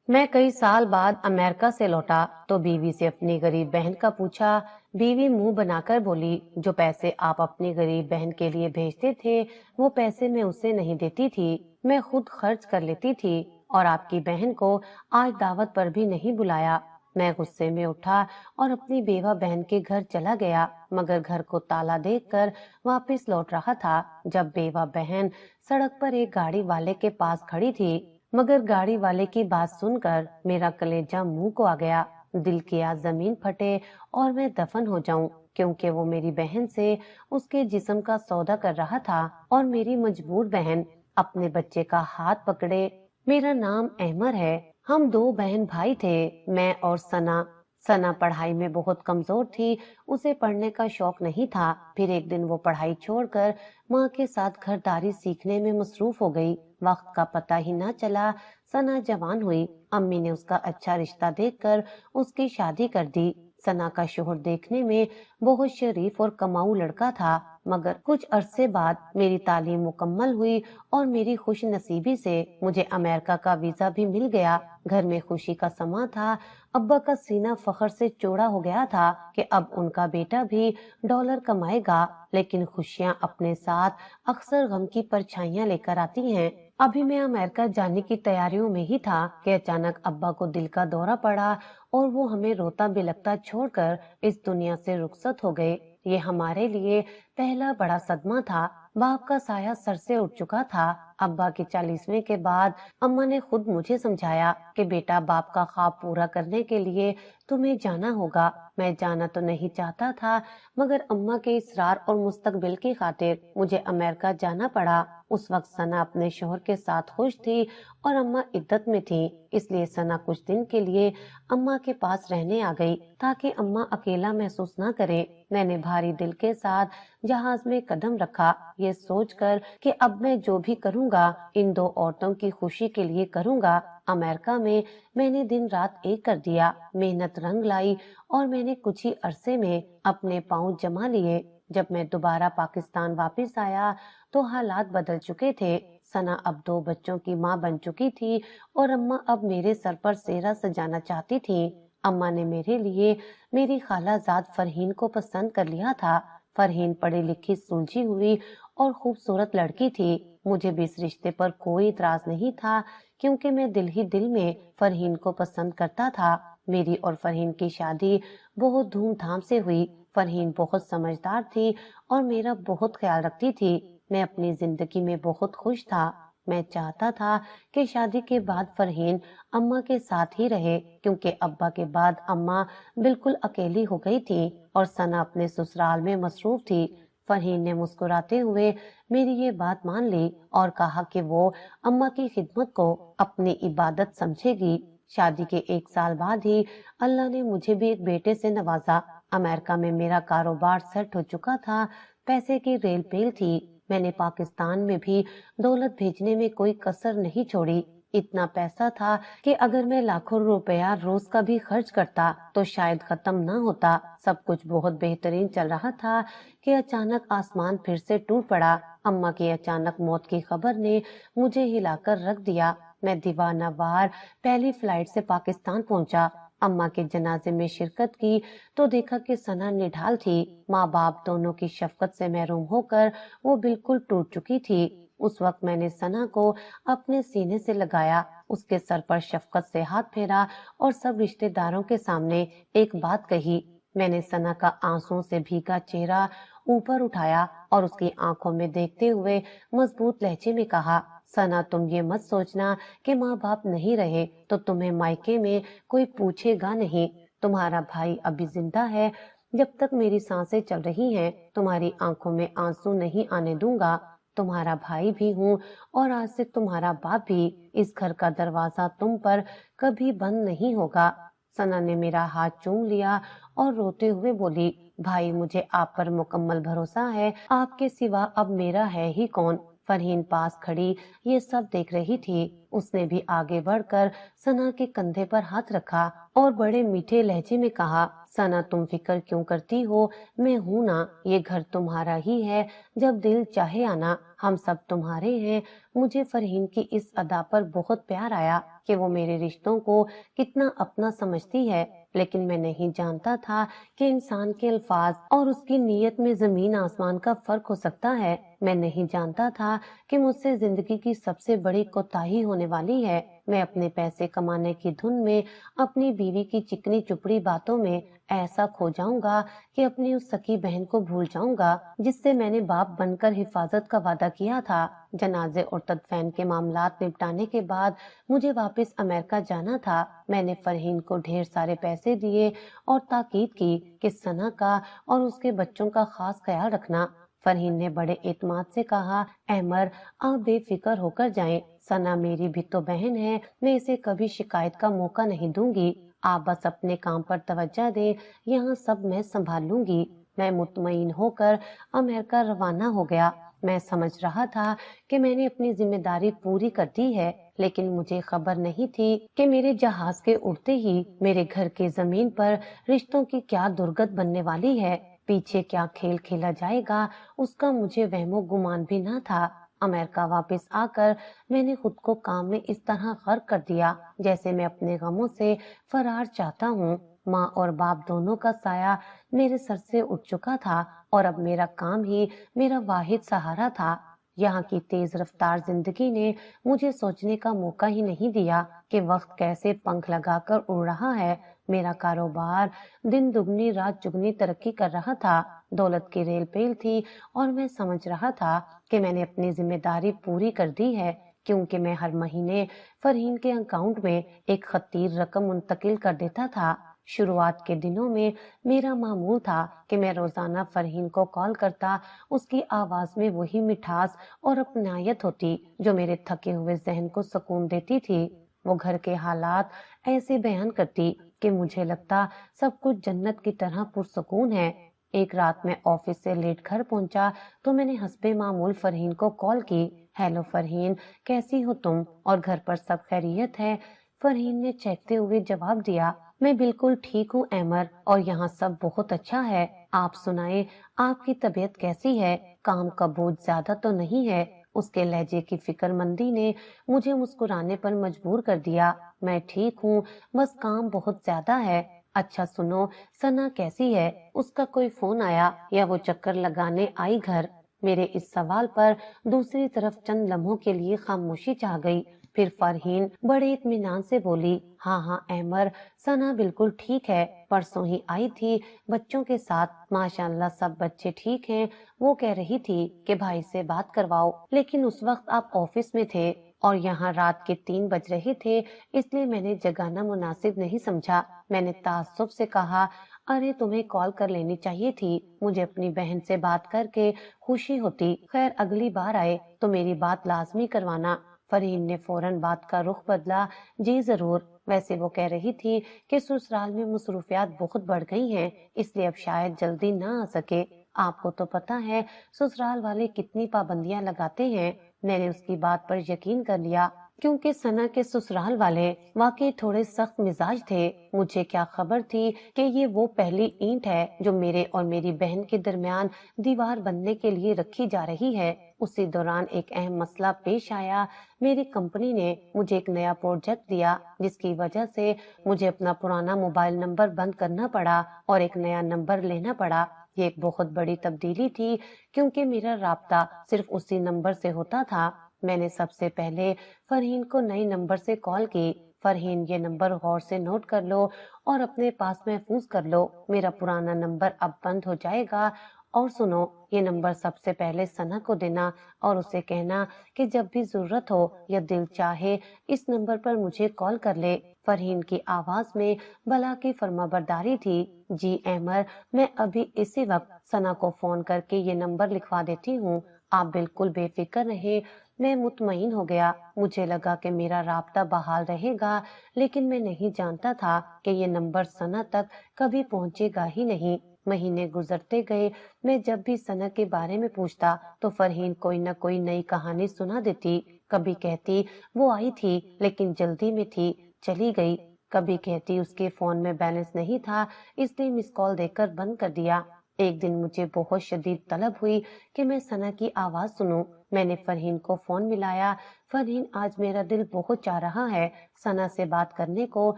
मैं कई साल बाद अमेरिका से लौटा तो बीवी से अपनी गरीब बहन का पूछा। बीवी मुंह बनाकर बोली, जो पैसे आप अपनी गरीब बहन के लिए भेजते थे वो पैसे मैं उसे नहीं देती थी, मैं खुद खर्च कर लेती थी। और आपकी बहन को आज दावत पर भी नहीं बुलाया। मैं गुस्से में उठा और अपनी बेवा बहन के घर चला गया, मगर घर को ताला देकर वापस लौट रहा था जब बेवा बहन सड़क पर एक गाड़ी वाले के पास खड़ी थी। मगर गाड़ी वाले की बात सुनकर मेरा कलेजा मुंह को आ गया। दिल किया जमीन फटे और मैं दफन हो जाऊं, क्योंकि वो मेरी बहन से उसके जिस्म का सौदा कर रहा था और मेरी मजबूर बहन अपने बच्चे का हाथ पकड़े। मेरा नाम अहमर है। हम दो बहन भाई थे, मैं और सना। सना पढ़ाई में बहुत कमजोर थी, उसे पढ़ने का शौक नहीं था। फिर एक दिन वो पढ़ाई छोड़कर माँ के साथ घरदारी सीखने में मसरूफ हो गई। वक्त का पता ही ना चला, सना जवान हुई। अम्मी ने उसका अच्छा रिश्ता देखकर उसकी शादी कर दी। सना का शोहर देखने में बहुत शरीफ और कमाऊ लड़का था, मगर कुछ अरसे बाद मेरी तालीम मुकम्मल हुई और मेरी खुश नसीबी से मुझे अमेरिका का वीजा भी मिल गया। घर में खुशी का समा था। अब्बा का सीना फखर से चौड़ा हो गया था कि अब उनका बेटा भी डॉलर कमाएगा। लेकिन खुशियां अपने साथ अक्सर गम की परछाइयां लेकर आती हैं। अभी मैं अमेरिका जाने की तैयारियों में ही था कि अचानक अब्बा को दिल का दौरा पड़ा और वो हमें रोता बिलखता छोड़कर इस दुनिया से रुखसत हो गए। ये हमारे लिए पहला बड़ा सदमा था। बाप का साया सर से उठ चुका था। अब्बा के 40वें के बाद अम्मा ने खुद मुझे समझाया कि बेटा, बाप का ख्वाब पूरा करने के लिए तुम्हें जाना होगा। मैं जाना तो नहीं चाहता था, मगर अम्मा के इसरार और मुस्तकबिल की खातिर मुझे अमेरिका जाना पड़ा। उस वक्त सना अपने शोहर के साथ खुश थी और अम्मा इद्दत में थी, इसलिए सना कुछ दिन के लिए अम्मा के पास रहने आ गई ताकि अम्मा अकेला महसूस न करे। मैंने भारी दिल के साथ जहाज में कदम रखा, ये सोचकर कि अब मैं जो भी करूंगा इन दो औरतों की खुशी के लिए करूंगा। अमेरिका में मैंने दिन रात एक कर दिया, मेहनत रंग लाई और मैंने कुछ ही अरसे में अपने पांव जमा लिए। जब मैं दोबारा पाकिस्तान वापस आया तो हालात बदल चुके थे। सना अब दो बच्चों की माँ बन चुकी थी और अम्मा अब मेरे सर पर सेहरा सजाना चाहती थी। अम्मा ने मेरे लिए मेरी खालाजाद फरहीन को पसंद कर लिया था। फरहीन पढ़ी लिखी सुलझी हुई और खूबसूरत लड़की थी। मुझे भी इस रिश्ते पर कोई इतराज नहीं था, क्योंकि मैं दिल ही दिल में फरहीन को पसंद करता था। मेरी और फरहीन की शादी बहुत धूमधाम से हुई। फरहीन बहुत समझदार थी और मेरा बहुत ख्याल रखती थी। मैं अपनी जिंदगी में बहुत खुश था। मैं चाहता था कि शादी के बाद फरहीन अम्मा के साथ ही रहे, क्योंकि अब्बा के बाद अम्मा बिल्कुल अकेली हो गई थी और सना अपने ससुराल में मसरूफ थी। फरहीन ने मुस्कुराते हुए मेरी ये बात मान ली और कहा कि वो अम्मा की खिदमत को अपनी इबादत समझेगी। शादी के एक साल बाद ही अल्लाह ने मुझे भी एक बेटे से नवाजा। अमेरिका में मेरा कारोबार सेट हो चुका था, पैसे की रेल पेल थी। मैंने पाकिस्तान में भी दौलत भेजने में कोई कसर नहीं छोड़ी। इतना पैसा था कि अगर मैं लाखों रुपया रोज का भी खर्च करता तो शायद खत्म ना होता। सब कुछ बहुत बेहतरीन चल रहा था कि अचानक आसमान फिर से टूट पड़ा। अम्मा की अचानक मौत की खबर ने मुझे हिलाकर रख दिया। मैं दीवाना वार पहली फ्लाइट से पाकिस्तान पहुंचा। अम्मा के जनाजे में शिरकत की तो देखा कि सना निढाल थी। माँ बाप दोनों की शफकत से महरूम होकर वो बिल्कुल टूट चुकी थी। उस वक्त मैंने सना को अपने सीने से लगाया, उसके सर पर शफकत से हाथ फेरा और सब रिश्तेदारों के सामने एक बात कही। मैंने सना का आंसुओं से भीगा चेहरा ऊपर उठाया और उसकी आंखों में देखते हुए मजबूत लहजे में कहा, सना, तुम ये मत सोचना कि माँ बाप नहीं रहे तो तुम्हें मायके में कोई पूछेगा नहीं। तुम्हारा भाई अभी जिंदा है। जब तक मेरी सांसें चल रही हैं, तुम्हारी आंखों में आंसू नहीं आने दूंगा। तुम्हारा भाई भी हूँ और आज से तुम्हारा बाप भी। इस घर का दरवाजा तुम पर कभी बंद नहीं होगा। सना ने मेरा हाथ चूम लिया और रोते हुए बोली, भाई, मुझे आप पर मुकम्मल भरोसा है, आपके सिवा अब मेरा है ही कौन। फरहीन पास खड़ी ये सब देख रही थी। उसने भी आगे बढ़कर सना के कंधे पर हाथ रखा और बड़े मीठे लहजे में कहा, सना, तुम फिक्र क्यों करती हो, मैं हूं ना, ये घर तुम्हारा ही है, जब दिल चाहे आना, हम सब तुम्हारे हैं। मुझे फरहीन की इस अदा पर बहुत प्यार आया। کہ वो मेरे रिश्तों को कितना अपना समझती है, लेकिन मैं नहीं जानता था कि इंसान के अल्फाज और उसकी नीयत में जमीन आसमान का फर्क हो सकता है। मैं नहीं जानता था कि मुझसे जिंदगी की सबसे बड़ी कोताही होने वाली है। मैं अपने पैसे कमाने की धुन में, अपनी बीवी की चिकनी चुपड़ी बातों में ऐसा खो जाऊंगा कि अपनी उस सकी बहन को भूल जाऊंगा जिससे मैंने बाप बनकर हिफाजत का वादा किया था। जनाजे और तदफीन के मामलात निपटाने के बाद मुझे वापस अमेरिका जाना था। मैंने फरहीन को ढेर सारे पैसे दिए और ताकीद की कि सना का और उसके बच्चों का खास ख्याल रखना। फरहीन ने बड़े एतमाद से कहा, अहमर आप बेफिक्र होकर जाएं, सना मेरी भी तो बहन है, मैं इसे कभी शिकायत का मौका नहीं दूंगी। आप बस अपने काम पर तवज्जो दें, यहाँ सब मैं संभाल लूंगी। मैं मुतमईन होकर अमेरिका रवाना हो गया। मैं समझ रहा था कि मैंने अपनी जिम्मेदारी पूरी कर दी है, लेकिन मुझे खबर नहीं थी कि मेरे जहाज के उड़ते ही मेरे घर के जमीन पर रिश्तों की क्या दुर्गत बनने वाली है। पीछे क्या खेल खेला जाएगा उसका मुझे वहमो गुमान भी न था। अमेरिका वापस आकर मैंने खुद को काम में इस तरह गर्क कर दिया जैसे मैं अपने गमों से फरार चाहता हूँ। माँ और बाप दोनों का साया मेरे सर से उठ चुका था और अब मेरा काम ही मेरा वाहिद सहारा था। यहाँ की तेज रफ्तार जिंदगी ने मुझे सोचने का मौका ही नहीं दिया कि वक्त कैसे पंख लगाकर उड़ रहा है। मेरा कारोबार दिन दुगनी रात चुगनी तरक्की कर रहा था। दौलत की रेल पेल थी और मैं समझ रहा था कि मैंने अपनी जिम्मेदारी पूरी कर दी है, क्योंकि मैं हर महीने फरहीन के अकाउंट में एक खतीर रकम मुंतकिल कर देता था। शुरुआत के दिनों में मेरा मामूल था कि मैं रोजाना फरहीन को कॉल करता। उसकी आवाज में वही मिठास और अपनायत होती जो मेरे थके हुए जहन को सुकून देती थी। वो घर के हालात ऐसे बयान करती कि मुझे लगता सब कुछ जन्नत की तरह पुरसुकून है। एक रात मैं ऑफिस से लेट घर पहुंचा तो मैंने हस्बे मामूल फरहीन को कॉल की। हेलो फरहीन, कैसी हो तुम और घर पर सब खैरियत है? फरहीन ने चहकते हुए जवाब दिया, मैं बिल्कुल ठीक हूँ अहमर, और यहाँ सब बहुत अच्छा है। आप सुनाए, आपकी तबीयत कैसी है? काम का बोझ ज्यादा तो नहीं है? उसके लहजे की फिक्रमंदी ने मुझे मुस्कुराने पर मजबूर कर दिया। मैं ठीक हूँ, बस काम बहुत ज्यादा है। अच्छा सुनो, सना कैसी है? उसका कोई फोन आया या वो चक्कर लगाने आई घर? मेरे इस सवाल पर दूसरी तरफ चंद लम्हों के लिए खामोशी छा गई। फिर फरहीन बड़े इत्मीनान से बोली, हाँ हाँ अहमर, सना बिल्कुल ठीक है, परसों ही आई थी बच्चों के साथ, माशाल्लाह सब बच्चे ठीक हैं। वो कह रही थी कि भाई से बात करवाओ, लेकिन उस वक्त आप ऑफिस में थे और यहाँ रात के 3 बज रहे थे, इसलिए मैंने जगाना मुनासिब नहीं समझा। मैंने ताज्जुब से कहा, अरे तुम्हें कॉल कर लेनी चाहिए थी, मुझे अपनी बहन से बात करके खुशी होती। खैर अगली बार आए तो मेरी बात लाजमी करवाना। फरहीन ने फौरन बात का रुख बदला, जी जरूर। वैसे वो कह रही थी कि ससुराल में मसरूफियात बहुत बढ़ गई हैं, इसलिए अब शायद जल्दी ना आ सके। आपको तो पता है ससुराल वाले कितनी पाबंदियां लगाते हैं। मैंने उसकी बात पर यकीन कर लिया, क्योंकि सना के ससुराल वाले वाकई थोड़े सख्त मिजाज थे। मुझे क्या खबर थी कि ये वो पहली ईंट है जो मेरे और मेरी बहन के दरमियान दीवार बनने के लिए रखी जा रही है। उसी दौरान एक अहम मसला पेश आया। मेरी कंपनी ने मुझे एक नया प्रोजेक्ट दिया, जिसकी वजह से मुझे अपना पुराना मोबाइल नंबर बंद करना पड़ा और एक नया नंबर लेना पड़ा। ये एक बहुत बड़ी तब्दीली थी, क्योंकि मेरा राब्ता सिर्फ उसी नंबर से होता था। मैंने सबसे पहले फरहीन को नई नंबर से कॉल की। फरहीन, ये नंबर गौर से नोट कर लो और अपने पास महफूज कर लो। मेरा पुराना नंबर अब बंद हो जाएगा। और सुनो, ये नंबर सबसे पहले सना को देना और उसे कहना कि जब भी जरूरत हो या दिल चाहे इस नंबर पर मुझे कॉल कर ले। फरहीन की आवाज में भला की फर्माबरदारी थी। जी अहमर, मैं अभी इसी वक्त सना को फोन करके ये नंबर लिखवा देती हूँ। आप बिल्कुल बेफिक्र रहे। मैं मुतमईन हो गया। मुझे लगा कि मेरा राब्ता बहाल रहेगा, लेकिन मैं नहीं जानता था कि ये नंबर सना तक कभी पहुंचेगा ही नहीं। महीने गुजरते गए। मैं जब भी सना के बारे में पूछता तो फरहीन कोई न कोई नई कहानी सुना देती। कभी कहती वो आई थी लेकिन जल्दी में थी, चली गई। कभी कहती उसके फोन में बैलेंस नहीं था, इसलिए मिस कॉल देकर बंद कर दिया। एक दिन मुझे बहुत शदीद तलब हुई कि मैं सना की आवाज सुनूं। मैंने फरहीन को फोन मिलाया। फरहीन, आज मेरा दिल बहुत चाह रहा है सना से बात करने को।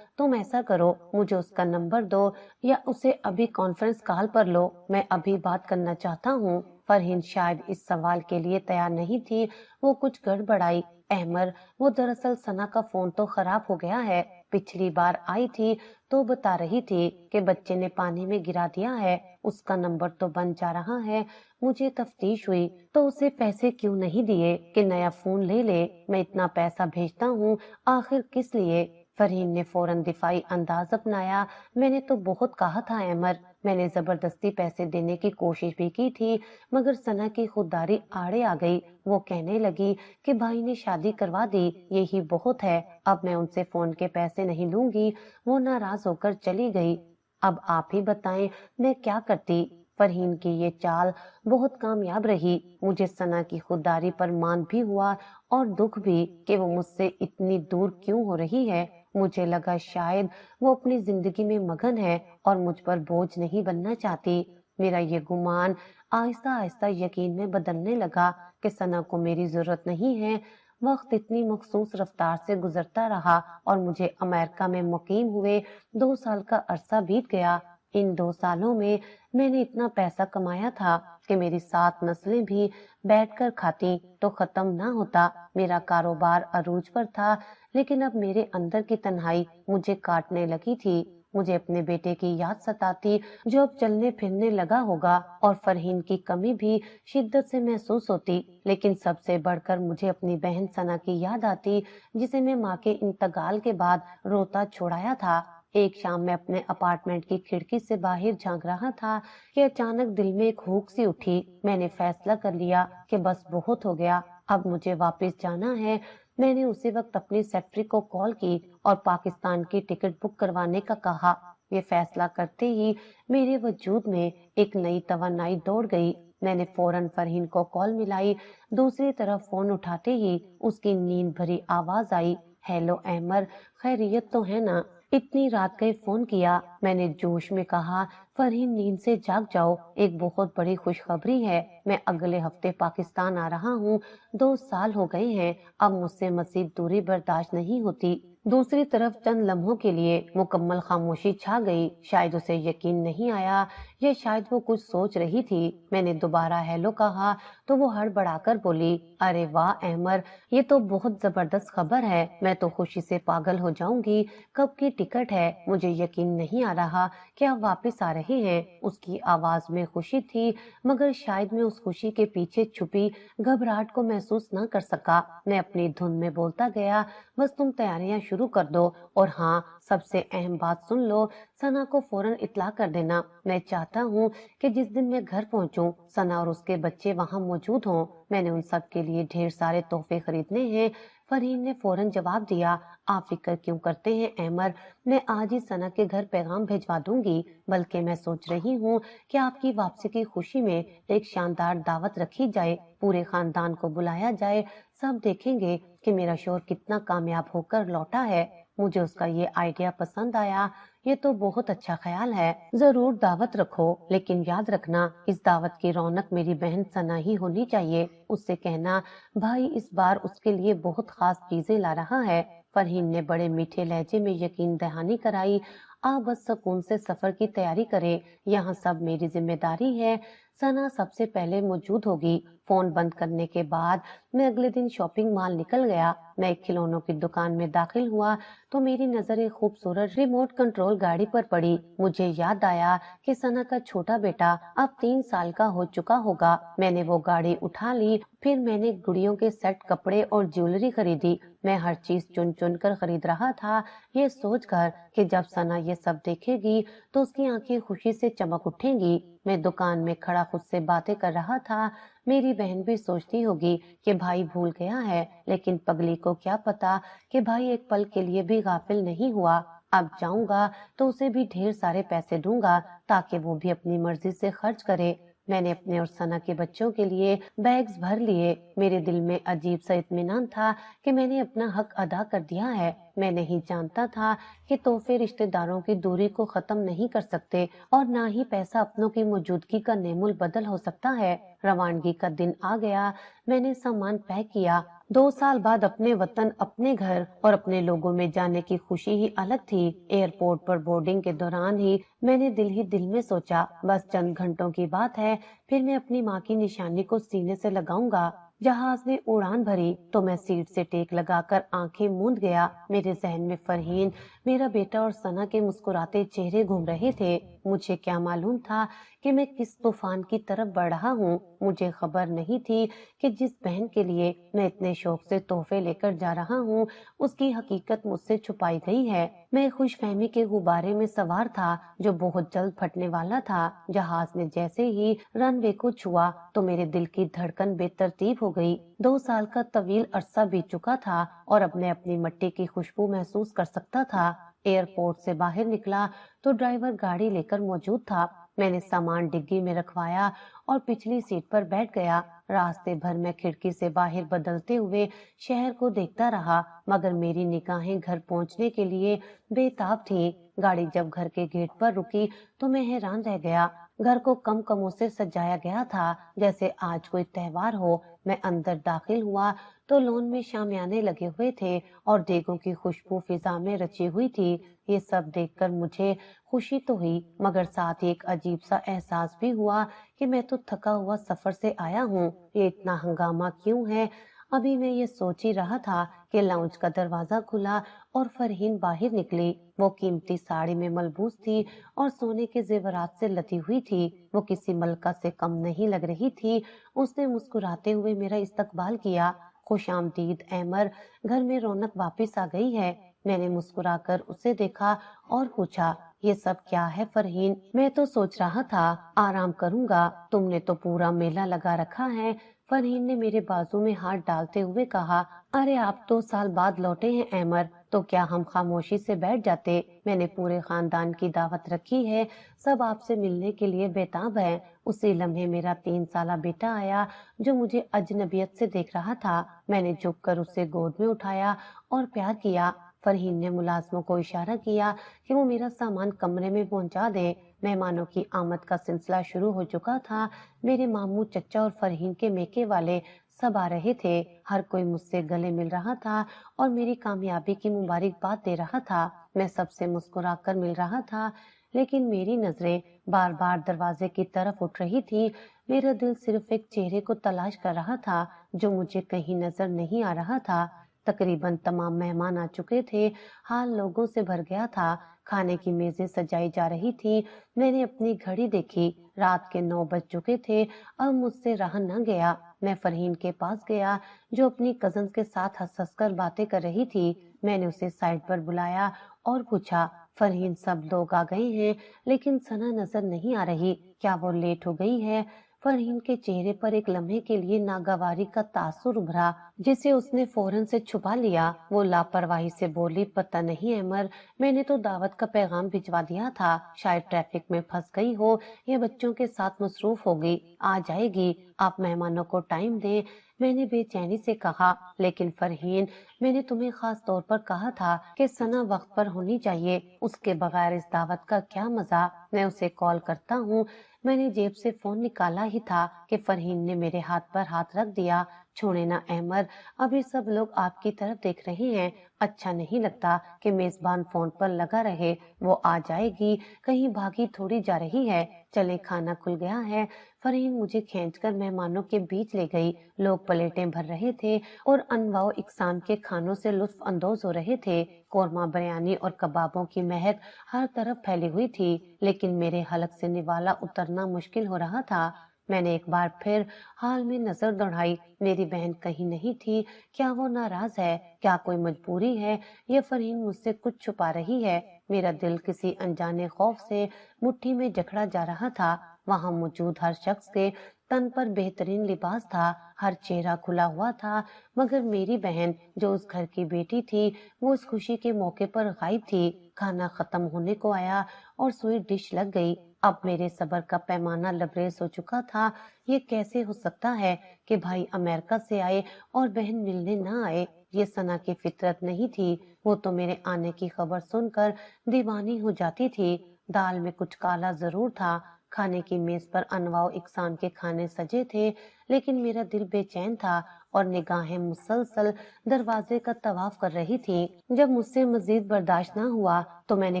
तुम ऐसा करो, मुझे उसका नंबर दो या उसे अभी कॉन्फ्रेंस कॉल पर लो, मैं अभी बात करना चाहता हूँ। फरहीन शायद इस सवाल के लिए तैयार नहीं थी। वो कुछ गड़बड़ाई। अहमर, वो दरअसल सना का फोन तो खराब हो गया है। पिछली बार आई थी तो बता रही थी कि बच्चे ने पानी में गिरा दिया है, उसका नंबर तो बंद जा रहा है। मुझे तफ्तीश हुई तो उसे पैसे क्यों नहीं दिए कि नया फोन ले ले। मैं इतना पैसा भेजता हूँ, आखिर किस लिए? फरहीन ने फौरन दिफाई अंदाज अपनाया। मैंने तो बहुत कहा था अमर, मैंने जबरदस्ती पैसे देने की कोशिश भी की थी, मगर सना की खुददारी आड़े आ गई। वो कहने लगी कि भाई ने शादी करवा दी, यही बहुत है, अब मैं उनसे फोन के पैसे नहीं लूंगी। वो नाराज होकर चली गई। अब आप ही बताएं मैं क्या करती। फरहीन की ये चाल बहुत कामयाब रही। मुझे सना की खुददारी पर मान भी हुआ और दुख भी कि वो मुझसे इतनी दूर क्यों हो रही है। मुझे लगा शायद वो अपनी जिंदगी में मगन है और मुझ पर बोझ नहीं बनना चाहती। मेरा ये गुमान आहिस्ता आहिस्ता यकीन में बदलने लगा कि सना को मेरी जरूरत नहीं है। वक्त इतनी मखसूस रफ्तार से गुजरता रहा और मुझे अमेरिका में मुकीम हुए 2 साल का अरसा बीत गया। इन 2 सालों में मैंने इतना पैसा कमाया था कि मेरी 7 नस्लें भी बैठकर खाती तो खत्म ना होता। मेरा कारोबार अरूज पर था, लेकिन अब मेरे अंदर की तन्हाई मुझे काटने लगी थी। मुझे अपने बेटे की याद सताती, जो अब चलने फिरने लगा होगा, और फरहीन की कमी भी शिद्दत से महसूस होती। लेकिन सबसे बढ़कर मुझे अपनी बहन सना की याद आती, जिसे मैं माँ के इंतकाल के बाद रोता छोड़ाया था। एक शाम मैं अपने अपार्टमेंट की खिड़की से बाहर झांक रहा था कि अचानक दिल में एक हुक सी उठी। मैंने फैसला कर लिया कि बस बहुत हो गया, अब मुझे वापस जाना है। मैंने उसी वक्त अपनी सेक्रेटरी को कॉल की और पाकिस्तान की टिकट बुक करवाने का कहा। ये फैसला करते ही मेरे वजूद में एक नई तवन्नाई दौड़ गई। मैंने फौरन फरहीन को कॉल मिलाई। दूसरी तरफ फोन उठाते ही उसकी नींद भरी आवाज आई, हेलो अहमर, खैरियत तो है ना? इतनी रात गए फोन किया। मैंने जोश में कहा, फरहीन नींद से जाग जाओ, एक बहुत बड़ी खुशखबरी है, मैं अगले हफ्ते पाकिस्तान आ रहा हूँ। 2 साल हो गए हैं, अब मुझसे मजीद दूरी बर्दाश्त नहीं होती। दूसरी तरफ चंद लम्हों के लिए मुकम्मल खामोशी छा गई। शायद उसे यकीन नहीं आया या शायद वो कुछ सोच रही थी। मैंने दोबारा हेलो कहा तो वो हड़बड़ाकर बोली, अरे वाह अहमर, ये तो बहुत जबरदस्त खबर है, मैं तो खुशी से पागल हो जाऊंगी। कब की टिकट है? मुझे यकीन नहीं आ रहा कि आप वापस आ रहे हैं। उसकी आवाज में खुशी थी, मगर शायद मैं उस खुशी के पीछे छुपी घबराहट को महसूस न कर सका। मैं अपनी धुन में बोलता गया, बस तुम तैयारियां शुरू कर दो, और हाँ, सबसे अहम बात सुन लो, सना को फौरन इत्ला कर देना। मैं चाहता हूँ कि जिस दिन मैं घर पहुँचूं, सना और उसके बच्चे वहाँ मौजूद हों। मैंने उन सब के लिए ढेर सारे तोहफे खरीदने हैं। फरहीन ने फौरन जवाब दिया, आप फिक्र क्यों करते हैं अहमर, मैं आज ही सना के घर पैगाम भिजवा दूंगी। बल्कि मैं सोच रही हूँ कि आपकी वापसी की खुशी में एक शानदार दावत रखी जाए, पूरे खानदान को बुलाया जाए, सब देखेंगे कि मेरा शोहर कितना कामयाब होकर लौटा है। मुझे उसका ये आइडिया पसंद आया। ये तो बहुत अच्छा ख्याल है, जरूर दावत रखो, लेकिन याद रखना इस दावत की रौनक मेरी बहन सना ही होनी चाहिए। उससे कहना भाई इस बार उसके लिए बहुत खास चीजें ला रहा है। फरहीन ने बड़े मीठे लहजे में यकीन दहानी कराई, आप बस सुकून से सफर की तैयारी करें, यहाँ सब मेरी जिम्मेदारी है। सना सबसे पहले मौजूद होगी। फोन बंद करने के बाद मैं अगले दिन शॉपिंग मॉल निकल गया। मैं एक खिलौनों की दुकान में दाखिल हुआ तो मेरी नजर एक खूबसूरत रिमोट कंट्रोल गाड़ी पर पड़ी। मुझे याद आया कि सना का छोटा बेटा अब 3 साल का हो चुका होगा। मैंने वो गाड़ी उठा ली। फिर मैंने गुड़ियों के सेट, कपड़े और ज्वेलरी खरीदी। मैं हर चीज चुन चुन कर खरीद रहा था, ये सोचकर कि जब सना ये सब देखेगी तो उसकी आंखें खुशी से चमक उठेंगी। मैं दुकान में खड़ा खुद से बातें कर रहा था, मेरी बहन भी सोचती होगी कि भाई भूल गया है, लेकिन पगली को क्या पता कि भाई एक पल के लिए भी गाफिल नहीं हुआ। अब जाऊंगा तो उसे भी ढेर सारे पैसे दूंगा ताकि वो भी अपनी मर्जी से खर्च करे। میں نے اپنے اور سنا کے بچوں کے لیے بیگز بھر لیے۔ میرے دل میں عجیب سا اطمینان تھا کہ میں نے اپنا حق ادا کر دیا ہے۔ میں نہیں جانتا تھا کہ تحفے رشتہ داروں کی دوری کو ختم نہیں کر سکتے اور نہ ہی پیسہ اپنوں کی موجودگی کا نعم البدل ہو سکتا ہے۔ روانگی کا دن آ گیا۔ میں نے سامان پیک کیا۔ 2 سال بعد اپنے وطن، اپنے گھر اور اپنے لوگوں میں جانے کی خوشی ہی الگ تھی۔ ایئرپورٹ پر بورڈنگ کے دوران میں نے دل میں سوچا، بس چند گھنٹوں کی بات ہے، پھر میں اپنی ماں کی نشانی کو سینے سے لگاؤں گا۔ جہاز نے اڑان بھری تو میں سیٹ سے ٹیک لگا کر آنکھیں موند گیا۔ میرے ذہن میں فرحین، میرا بیٹا اور سنا کے مسکراتے چہرے گھوم رہے تھے۔ مجھے کیا معلوم تھا کہ میں کس طوفان کی طرف بڑھ رہا ہوں۔ مجھے خبر نہیں تھی کہ جس بہن کے لیے میں اتنے شوق سے تحفے لے کر جا رہا ہوں، اس کی حقیقت مجھ سے چھپائی گئی ہے۔ میں خوش فہمی کے غبارے میں سوار تھا جو بہت جلد پھٹنے والا تھا۔ جہاز نے جیسے ہی رن وے کو چھوا تو میرے دل کی دھڑکن بے ترتیب ہو گئی۔ 2 سال کا طویل عرصہ بیت چکا تھا اور اب میں اپنی مٹی کی خوشبو محسوس کر سکتا تھا۔ ایئرپورٹ سے باہر نکلا تو ڈرائیور گاڑی لے کر موجود تھا۔ میں نے سامان ڈگی میں رکھوایا اور پچھلی سیٹ پر بیٹھ گیا۔ راستے بھر میں کھڑکی سے باہر بدلتے ہوئے شہر کو دیکھتا رہا، مگر میری نگاہیں گھر پہنچنے کے لیے بے تاب تھیں۔ گاڑی جب گھر کے گیٹ پر رکی تو میں حیران رہ گیا۔ گھر کو کموں سے سجایا گیا تھا جیسے آج کوئی تہوار ہو۔ میں اندر داخل ہوا تو لون میں شامیانے لگے ہوئے تھے اور دیگوں کی خوشبو فضا میں رچی ہوئی تھی۔ یہ سب دیکھ کر مجھے خوشی تو ہوئی، مگر ساتھ ہی ایک عجیب سا احساس بھی ہوا کہ میں تو تھکا ہوا سفر سے آیا ہوں، یہ اتنا ہنگامہ کیوں ہے؟ ابھی میں یہ سوچ ہی رہا تھا کہ لاؤنج کا دروازہ کھلا اور فرحین باہر نکلی۔ وہ قیمتی ساڑی میں ملبوس تھی اور سونے کے زیورات سے لدی ہوئی تھی۔ وہ کسی ملکہ سے کم نہیں لگ رہی تھی۔ اس نے مسکراتے ہوئے میرا استقبال کیا۔ خوش آمدید احمر، گھر میں رونق واپس آ گئی ہے۔ میں نے مسکرا کر اسے دیکھا اور پوچھا، یہ سب کیا ہے فرحین؟ میں تو سوچ رہا تھا آرام کروں گا، تم نے تو پورا میلہ لگا رکھا ہے۔ فرحین نے میرے بازو میں ہاتھ ڈالتے ہوئے کہا، ارے آپ 2 سال بعد لوٹے ہیں احمر، تو کیا ہم خاموشی سے بیٹھ جاتے؟ میں نے پورے خاندان کی دعوت رکھی ہے، سب آپ سے ملنے کے لیے بےتاب ہیں۔ اسی لمحے میرا 3 سالہ بیٹا آیا جو مجھے اجنبیت سے دیکھ رہا تھا۔ میں نے جھک کر اسے گود میں اٹھایا اور پیار کیا۔ فرحین نے ملازموں کو اشارہ کیا کہ وہ میرا سامان کمرے میں پہنچا دیں۔ مہمانوں کی آمد کا سلسلہ شروع ہو چکا تھا۔ میرے ماموں، چچا اور فرحین کے میکے والے سب آ رہے تھے۔ ہر کوئی مجھ سے گلے مل رہا تھا اور میری کامیابی کی مبارکباد دے رہا تھا۔ میں سب سے مسکرا کر مل رہا تھا، لیکن میری نظریں بار بار دروازے کی طرف اٹھ رہی تھی۔ میرا دل صرف ایک چہرے کو تلاش کر رہا تھا جو مجھے کہیں نظر نہیں آ رہا تھا۔ تقریباً تمام مہمان آ چکے تھے۔ حال لوگوں سے بھر گیا تھا۔ کھانے کی میزیں سجائی جا رہی تھی۔ میں نے اپنی گھڑی دیکھی، رات کے 9 بج چکے تھے۔ اب مجھ سے رہا نہ گیا۔ میں فرحین کے پاس گیا جو اپنی کزنز کے ساتھ ہنس ہنس کر باتیں کر رہی تھی۔ میں نے اسے سائڈ پر بلایا اور پوچھا، فرحین سب لوگ آ گئے ہیں لیکن سنا نظر نہیں آ رہی، کیا وہ لیٹ ہو گئی ہے؟ فرحین کے چہرے پر ایک لمحے کے لیے ناگواری کا تاثر ابھرا جسے اس نے فوراً سے چھپا لیا۔ وہ لاپرواہی سے بولی، پتہ نہیں احمر، میں نے تو دعوت کا پیغام بھجوا دیا تھا، شاید ٹریفک میں پھنس گئی ہو یا بچوں کے ساتھ مصروف ہوگی، آ جائے گی، آپ مہمانوں کو ٹائم دیں۔ میں نے بے چینی سے کہا، لیکن فرحین، میں نے تمہیں خاص طور پر کہا تھا کہ سنا وقت پر ہونی چاہیے، اس کے بغیر اس دعوت کا کیا مزہ؟ میں اسے کال کرتا ہوں۔ میں نے جیب سے فون نکالا ہی تھا کہ فرحین نے میرے ہاتھ پر ہاتھ رکھ دیا۔ چھوڑے نا احمد، ابھی سب لوگ آپ کی طرف دیکھ رہے ہیں، اچھا نہیں لگتا کہ میزبان فون پر لگا رہے، وہ آ جائے گی، کہیں بھاگی تھوڑی جا رہی ہے، چلے کھانا کھل گیا ہے۔ فرحین مجھے کھینچ کر مہمانوں کے بیچ لے گئی۔ لوگ پلیٹیں بھر رہے تھے اور انواع و اقسام کے کھانوں سے لطف اندوز ہو رہے تھے۔ قورمہ، بریانی اور کبابوں کی مہک ہر طرف پھیلی ہوئی تھی، لیکن میرے حلق سے نوالا اترنا مشکل ہو رہا تھا۔ میں نے ایک بار پھر حال میں نظر دوڑائی۔ میری بہن کہیں نہیں تھی۔ کیا وہ ناراض ہے؟ کیا کوئی مجبوری ہے؟ یا فرحین مجھ سے کچھ چھپا رہی ہے؟ میرا دل کسی انجانے خوف سے مٹھی میں جکڑا جا رہا تھا۔ وہاں موجود ہر شخص کے تن پر بہترین لباس تھا، ہر چہرہ کھلا ہوا تھا، مگر میری بہن جو اس گھر کی بیٹی تھی، وہ اس خوشی کے موقع پر غائب تھی۔ کھانا ختم ہونے کو آیا اور سویٹ ڈش لگ گئی۔ अब मेरे सब्र का पैमाना लबरेज हो चुका था। ये कैसे हो सकता है कि भाई अमेरिका से आए और बहन मिलने ना आए? ये सना की फितरत नहीं थी। वो तो मेरे आने की खबर सुनकर दीवानी हो जाती थी। दाल में कुछ काला जरूर था। खाने की मेज पर अनवाव इकसाम के खाने सजे थे, लेकिन मेरा दिल बेचैन था और निगाहें मुसलसल दरवाजे का तवाफ कर रही थी। जब मुझसे मजीद बर्दाश्त न हुआ तो मैंने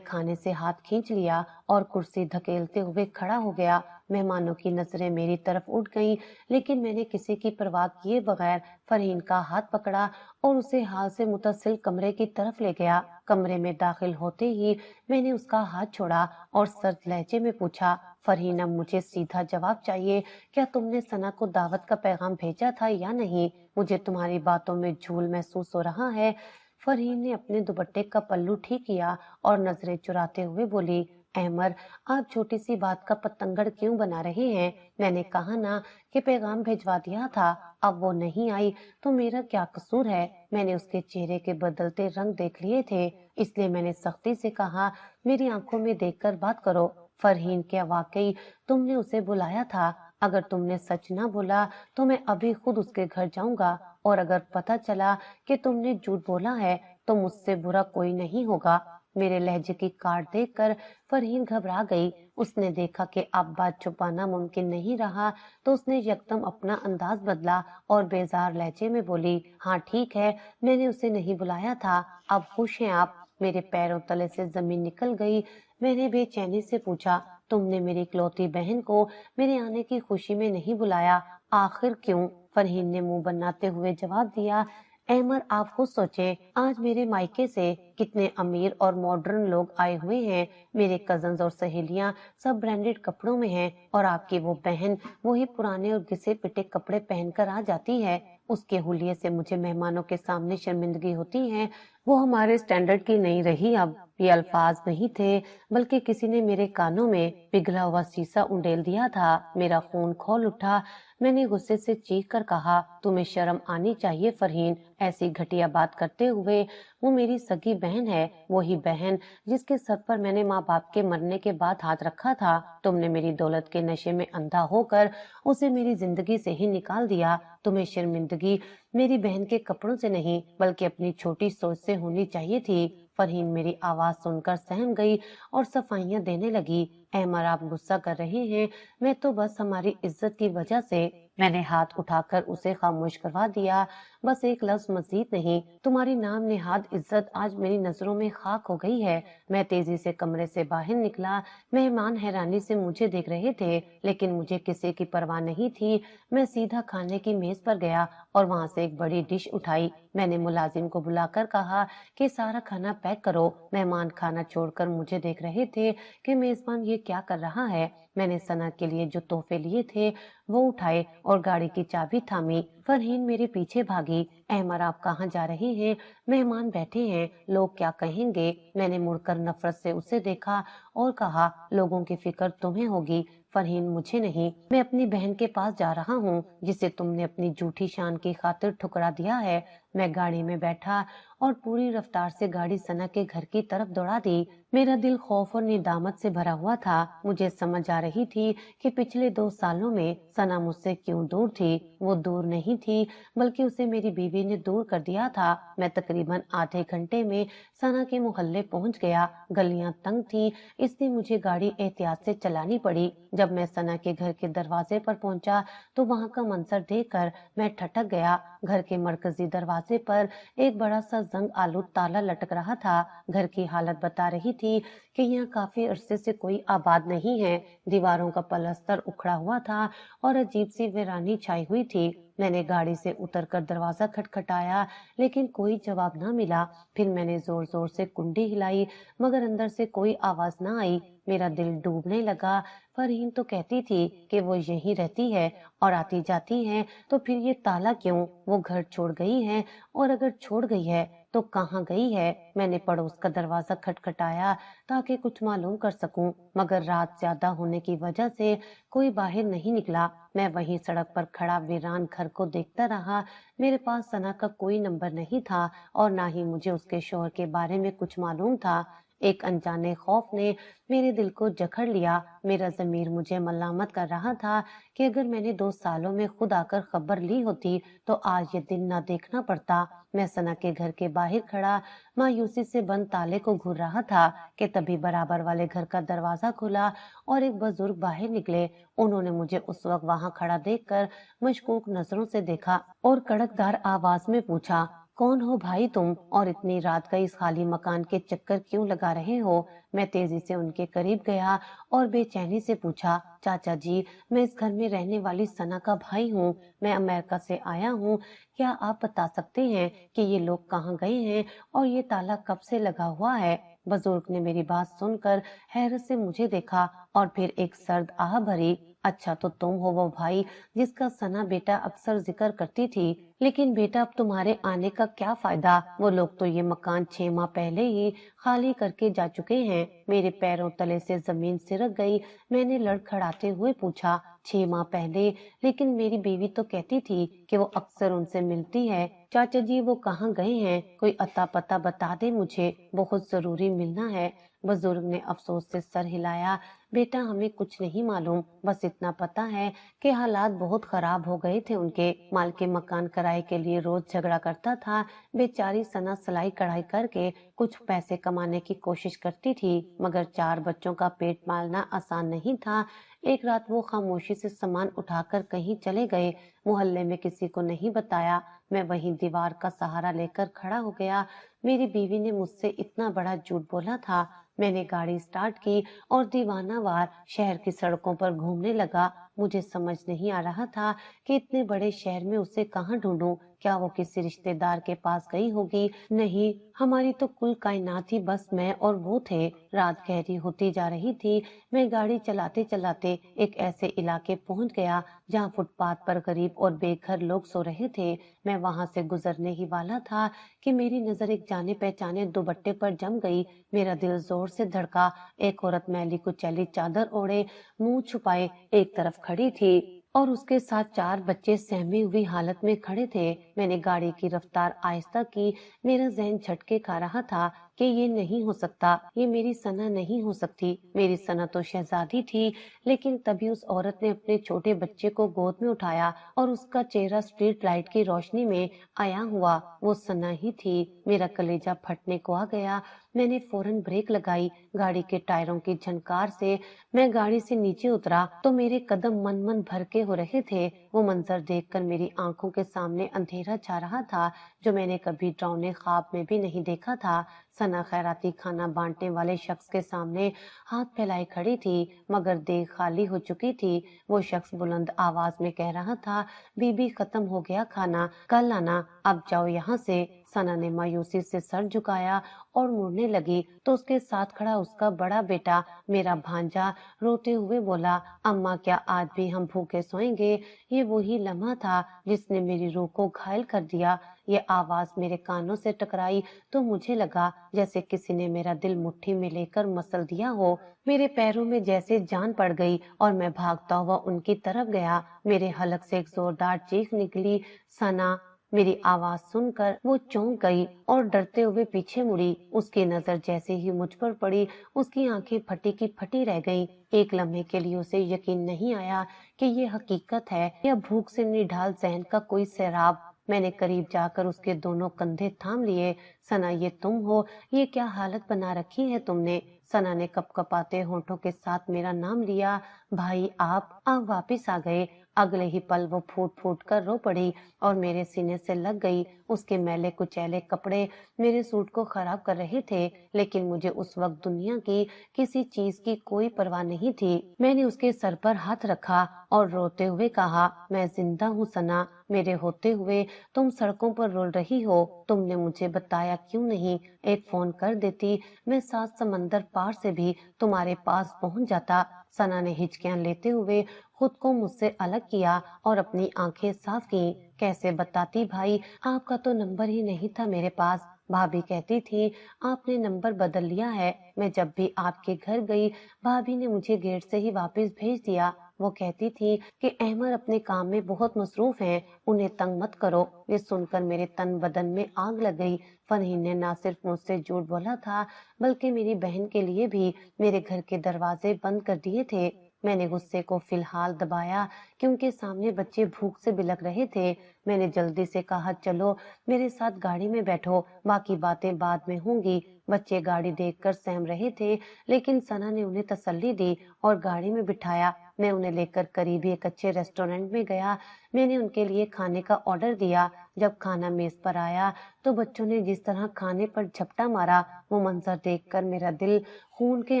खाने से हाथ खींच लिया और कुर्सी धकेलते हुए खड़ा हो गया। मेहमानों की नजरें मेरी तरफ उठ गईं, लेकिन मैंने किसी की परवाह किए बगैर फरहीन का हाथ पकड़ा और उसे हाल से मुतसिल कमरे की तरफ ले गया। कमरे में दाखिल होते ही मैंने उसका हाथ छोड़ा और सर्द लहजे में पूछा, फरहीन अब मुझे सीधा जवाब चाहिए, क्या तुमने सना को दावत का पैगाम भेजा था या नहीं? मुझे तुम्हारी बातों में झूल महसूस हो रहा है। फरहीन ने अपने दुपट्टे का पल्लू ठीक किया और नजरें चुराते हुए बोली, अहमद, आप छोटी सी बात का पतंगड़ क्यों बना रहे हैं? मैंने कहा ना कि पैगाम भिजवा दिया था। अब वो नहीं आई तो मेरा क्या कसूर है? मैंने उसके चेहरे के बदलते रंग देख लिए थे, इसलिए मैंने सख्ती से कहा, मेरी आंखों में देखकर बात करो। फरहीन, क्या वाकई तुमने उसे बुलाया था? अगर तुमने सच ना बोला तो मैं अभी खुद उसके घर जाऊंगा, और अगर पता चला कि तुमने झूठ बोला है तो मुझसे बुरा कोई नहीं होगा। मेरे लहजे की काट देखकर फरहीन घबरा गई। उसने देखा कि अब बात छुपाना मुमकिन नहीं रहा, तो उसने यकदम अपना अंदाज बदला और बेजार लहजे में बोली, हाँ ठीक है, मैंने उसे नहीं बुलाया था। अब खुश हैं आप? मेरे पैरों तले से जमीन निकल गई। मैंने बेचैनी से पूछा, तुमने मेरी इकलौती बहन को मेरे आने की खुशी में नहीं बुलाया, आखिर क्यों? फरहीन ने मुंह बनाते हुए जवाब दिया, अहमद, आप खुद सोचें, आज मेरे मायके से कितने अमीर और मॉडर्न लोग आए हुए हैं। मेरे कजन्स और सहेलियां सब ब्रांडेड कपड़ों में हैं, और आपकी वो बहन वही पुराने और घिसे पिटे कपड़े पहनकर आ जाती है। उसके हुलिये से मुझे मेहमानों के सामने शर्मिंदगी होती है। वो हमारे स्टैंडर्ड की नहीं रही अब। ये अल्फाज नहीं थे, बल्कि किसी ने मेरे कानों में पिघला हुआ शीशा उंडेल दिया था। मेरा खून खौल उठा। मैंने गुस्से से चीख कर कहा, तुम्हें शर्म आनी चाहिए फरहीन, ऐसी घटिया बात करते हुए। वो मेरी सगी बहन है, वही बहन जिसके सर पर मैंने माँ बाप के मरने के बाद हाथ रखा था। तुमने मेरी दौलत के नशे में अंधा होकर उसे मेरी जिंदगी से ही निकाल दिया। तुम्हें शर्मिंदगी मेरी बहन के कपड़ों से नहीं, बल्कि अपनी छोटी सोच से होनी चाहिए थी। फरहीन मेरी आवाज सुनकर सहम गई और सफाइयां देने लगी। अहमद, आप गुस्सा कर रहे हैं, मैं तो बस हमारी इज्जत की वजह से। मैंने हाथ उठाकर उसे खामोश करवा दिया। बस एक लफ्ज मजीद नहीं, तुम्हारी नाम नेहाद इज्जत आज मेरी नजरों में खाक हो गई है। मैं तेजी से कमरे से बाहर निकला। मेहमान हैरानी से मुझे देख रहे थे, लेकिन मुझे किसी की परवाह नहीं थी। मैं सीधा खाने की मेज पर गया और वहां से एक बड़ी डिश उठाई। मैंने मुलाजिम को बुलाकर कहा कि सारा खाना पैक करो। मेहमान खाना छोड़कर मुझे देख रहे थे कि मेजबान ये क्या कर रहा है। मैंने सना के लिए जो तोहफे लिए थे वो उठाए और गाड़ी की चाबी थामी। फरहीन मेरे पीछे भागी। अहमद, आप कहाँ जा रहे हैं? मेहमान बैठे हैं, लोग क्या कहेंगे? मैंने मुड़कर नफरत से उसे देखा और कहा, लोगों की फिक्र तुम्हें होगी फरहीन, मुझे नहीं। मैं अपनी बहन के पास जा रहा हूँ, जिसे तुमने अपनी झूठी शान की खातिर ठुकरा दिया है। मैं गाड़ी में बैठा और पूरी रफ्तार से गाड़ी सना के घर की तरफ दौड़ा दी। मेरा दिल खौफ और निदामत से भरा हुआ था। मुझे समझ आ रही थी कि पिछले 2 सालों में सना मुझसे क्यों दूर थी। वो दूर नहीं थी, बल्कि उसे मेरी बीवी ने दूर कर दिया था। मैं तकरीबन आधे घंटे में सना के मोहल्ले पहुंच गया। गलियां तंग थी, इसलिए मुझे गाड़ी एहतियात से चलानी पड़ी। जब मैं सना के घर के दरवाजे पर पहुंचा तो वहां का मंजर देखकर मैं ठटक गया। घर के मरकजी दरवाजे पर एक बड़ा सा जंग आलूद ताला लटक रहा था। घर की हालत बता रही थी कि यहाँ काफी अरसे से कोई आबाद नहीं है। दीवारों का पलस्तर उखड़ा हुआ था और अजीब सी वीरानी छाई हुई थी। मैंने गाड़ी से उतरकर दरवाजा खटखटाया, लेकिन कोई जवाब न मिला। फिर मैंने जोर जोर से कुंडी हिलाई, मगर अंदर से कोई आवाज न आई। मेरा दिल डूबने लगा। फरहीन तो कहती थी कि वो यहीं रहती है और आती जाती है, तो फिर ये ताला क्यों? वो घर छोड़ गई है, और अगर छोड़ गई है तो कहाँ गई है? मैंने पड़ोस का दरवाजा खटखटाया ताकि कुछ मालूम कर सकूं, मगर रात ज्यादा होने की वजह से कोई बाहर नहीं निकला। मैं वहीं सड़क पर खड़ा वीरान घर को देखता रहा। मेरे पास सना का कोई नंबर नहीं था और ना ही मुझे उसके शौहर के बारे में कुछ मालूम था। एक अनजाने खौफ ने मेरे दिल को जकड़ लिया। मेरा ज़मीर मुझे मलामत कर रहा था कि अगर मैंने 2 सालों में खुद आकर खबर ली होती तो आज ये दिन ना देखना पड़ता। मैं सना के घर के बाहर खड़ा मायूसी से बंद ताले को घूर रहा था कि तभी बराबर वाले घर का दरवाजा खुला और एक बुजुर्ग बाहर निकले। उन्होंने मुझे उस वक्त वहां खड़ा देखकर मशकूक नजरों से देखा और कड़कदार आवाज में पूछा, कौन हो भाई तुम और इतनी रात का इस खाली मकान के चक्कर क्यों लगा रहे हो? मैं तेजी से उनके करीब गया और बेचैनी से पूछा, चाचा जी, मैं इस घर में रहने वाली सना का भाई हूँ। मैं अमेरिका से आया हूँ। क्या आप बता सकते हैं कि ये लोग कहाँ गए हैं और ये ताला कब से लगा हुआ है? बुजुर्ग ने मेरी बात सुनकर हैरत से मुझे देखा और फिर एक सर्द आह भरी, अच्छा तो तुम हो वो भाई जिसका सना बेटा अक्सर जिक्र करती थी। लेकिन बेटा अब तुम्हारे आने का क्या फायदा? वो लोग तो ये मकान 6 माह पहले ही खाली करके जा चुके हैं। मेरे पैरों तले से जमीन सिरक गई। मैंने लड़खड़ाते हुए पूछा, 6 माह पहले? लेकिन मेरी बीवी तो कहती थी कि वो अक्सर उनसे मिलती है। चाचा जी वो कहाँ गए हैं? कोई अता पता बता दे मुझे, बहुत जरूरी मिलना है। बुजुर्ग ने अफसोस से सर हिलाया, बेटा हमें कुछ नहीं मालूम, बस इतना पता है कि हालात बहुत खराब हो गए थे उनके। मालकिन मकान किराए के लिए रोज झगड़ा करता था। बेचारी सना सिलाई कढ़ाई करके कुछ पैसे कमाने की कोशिश करती थी, मगर 4 बच्चों का पेट पालना आसान नहीं था। एक रात वो खामोशी से सामान उठाकर कहीं चले गए। मोहल्ले में किसी को नहीं बताया। मैं वहीं दीवार का सहारा लेकर खड़ा हो गया। मेरी बीवी ने मुझसे इतना बड़ा झूठ बोला था। मैंने गाड़ी स्टार्ट की और दीवानावार शहर की सड़कों पर घूमने लगा। मुझे समझ नहीं आ रहा था कि इतने बड़े शहर में उसे कहाँ ढूंढूं। क्या वो किसी रिश्तेदार के पास गई होगी? नहीं, हमारी तो कुल कायनात ही बस मैं और वो थे। रात गहरी होती जा रही थी। मैं गाड़ी चलाते चलाते एक ऐसे इलाके पहुंच गया जहाँ फुटपाथ पर गरीब और बेघर लोग सो रहे थे। मैं वहां से गुजरने ही वाला था कि मेरी नजर एक जाने पहचाने दुपट्टे पर जम गई। मेरा दिल जोर से धड़का। एक औरत मैली कुचैली चादर ओढ़े मुंह छुपाए एक तरफ खड़ी थी और उसके साथ 4 बच्चे सहमी हुई हालत में खड़े थे। मैंने गाड़ी की रफ्तार आहिस्ता की। मेरा जहन झटके खा रहा था कि ये नहीं हो सकता, ये मेरी सना नहीं हो सकती। मेरी सना तो शहजादी थी। लेकिन तभी उस औरत ने अपने छोटे बच्चे को गोद में उठाया और उसका चेहरा स्ट्रीट लाइट की रोशनी में आया हुआ वो सना ही थी। मेरा कलेजा फटने को आ गया। मैंने फौरन ब्रेक लगाई। गाड़ी के टायरों की झनकार से मैं गाड़ी से नीचे उतरा तो मेरे कदम मन मन भर के हो रहे थे। वो मंजर देखकर मेरी आंखों के सामने अंधेरा छा रहा था जो मैंने कभी डरावने ख्वाब में भी नहीं देखा था। सना खैराती खाना बांटने वाले शख्स के सामने हाथ फैलाए खड़ी थी, मगर देख खाली हो चुकी थी। वो शख्स बुलंद आवाज में कह रहा था, बीबी खत्म हो गया खाना, कल आना, अब जाओ यहाँ से। सना ने मायूसी से सर झुकाया और मुड़ने लगी तो उसके साथ खड़ा उसका बड़ा बेटा मेरा भांजा रोते हुए बोला, अम्मा क्या आज भी हम भूखे सोएंगे? ये वही लम्हा था जिसने मेरी रूह को घायल कर दिया। ये आवाज मेरे कानों से टकराई तो मुझे लगा जैसे किसी ने मेरा दिल मुट्ठी में लेकर मसल दिया हो। मेरे पैरों में जैसे जान पड़ गई और मैं भागता हुआ उनकी तरफ गया। मेरे हलक से एक जोरदार चीख निकली, सना। मेरी आवाज सुनकर वो चौंक गई और डरते हुए पीछे मुड़ी। उसकी नजर जैसे ही मुझ पर पड़ी उसकी आंखें फटी की फटी रह गईं। एक लम्हे के लिए उसे यकीन नहीं आया कि ये हकीकत है या भूख से निढाल जहन का कोई सैराब। मैंने करीब जाकर उसके दोनों कंधे थाम लिए। सना ये तुम हो? ये क्या हालत बना रखी है तुमने? सना ने कपकपाते होंठों के साथ मेरा नाम लिया। भाई आप वापिस आ गए। अगले ही पल वो फूट फूट कर रो पड़ी और मेरे सीने से लग गई। उसके मैले कुचैले कपड़े मेरे सूट को खराब कर रहे थे, लेकिन मुझे उस वक्त दुनिया की किसी चीज की कोई परवाह नहीं थी। मैंने उसके सर पर हाथ रखा और रोते हुए कहा, मैं जिंदा हूँ सना। मेरे होते हुए तुम सड़कों पर रुल रही हो। तुमने मुझे बताया क्यों नहीं? एक फोन कर देती, मैं 7 समंदर पार से भी तुम्हारे पास पहुंच जाता। सना ने हिचकियां लेते हुए खुद को मुझसे अलग किया और अपनी आंखें साफ की। कैसे बताती भाई, आपका तो नंबर ही नहीं था मेरे पास। भाभी कहती थी आपने नंबर बदल लिया है। मैं जब भी आपके घर गई भाभी ने मुझे गेट से ही वापस भेज दिया। वो कहती थी कि अहमद अपने काम में बहुत मसरूफ हैं, उन्हें तंग मत करो। ये सुनकर मेरे तन बदन में आग लग गई। फरहीन ने न सिर्फ मुझसे झूठ बोला था, बल्कि मेरी बहन के लिए भी मेरे घर के दरवाजे बंद कर दिए थे। मैंने गुस्से को फिलहाल दबाया क्योंकि सामने बच्चे भूख से बिलख रहे थे। मैंने जल्दी से कहा, चलो मेरे साथ गाड़ी में बैठो, बाकी बातें बाद में होंगी। बच्चे गाड़ी देखकर सहम रहे थे, लेकिन सना ने उन्हें तसल्ली दी और गाड़ी में बिठाया। मैं उन्हें लेकर करीबी एक अच्छे रेस्टोरेंट में गया। मैंने उनके लिए खाने का ऑर्डर दिया। जब खाना मेज पर आया तो बच्चों ने जिस तरह खाने पर झपटा मारा, वो मंजर देखकर मेरा दिल खून के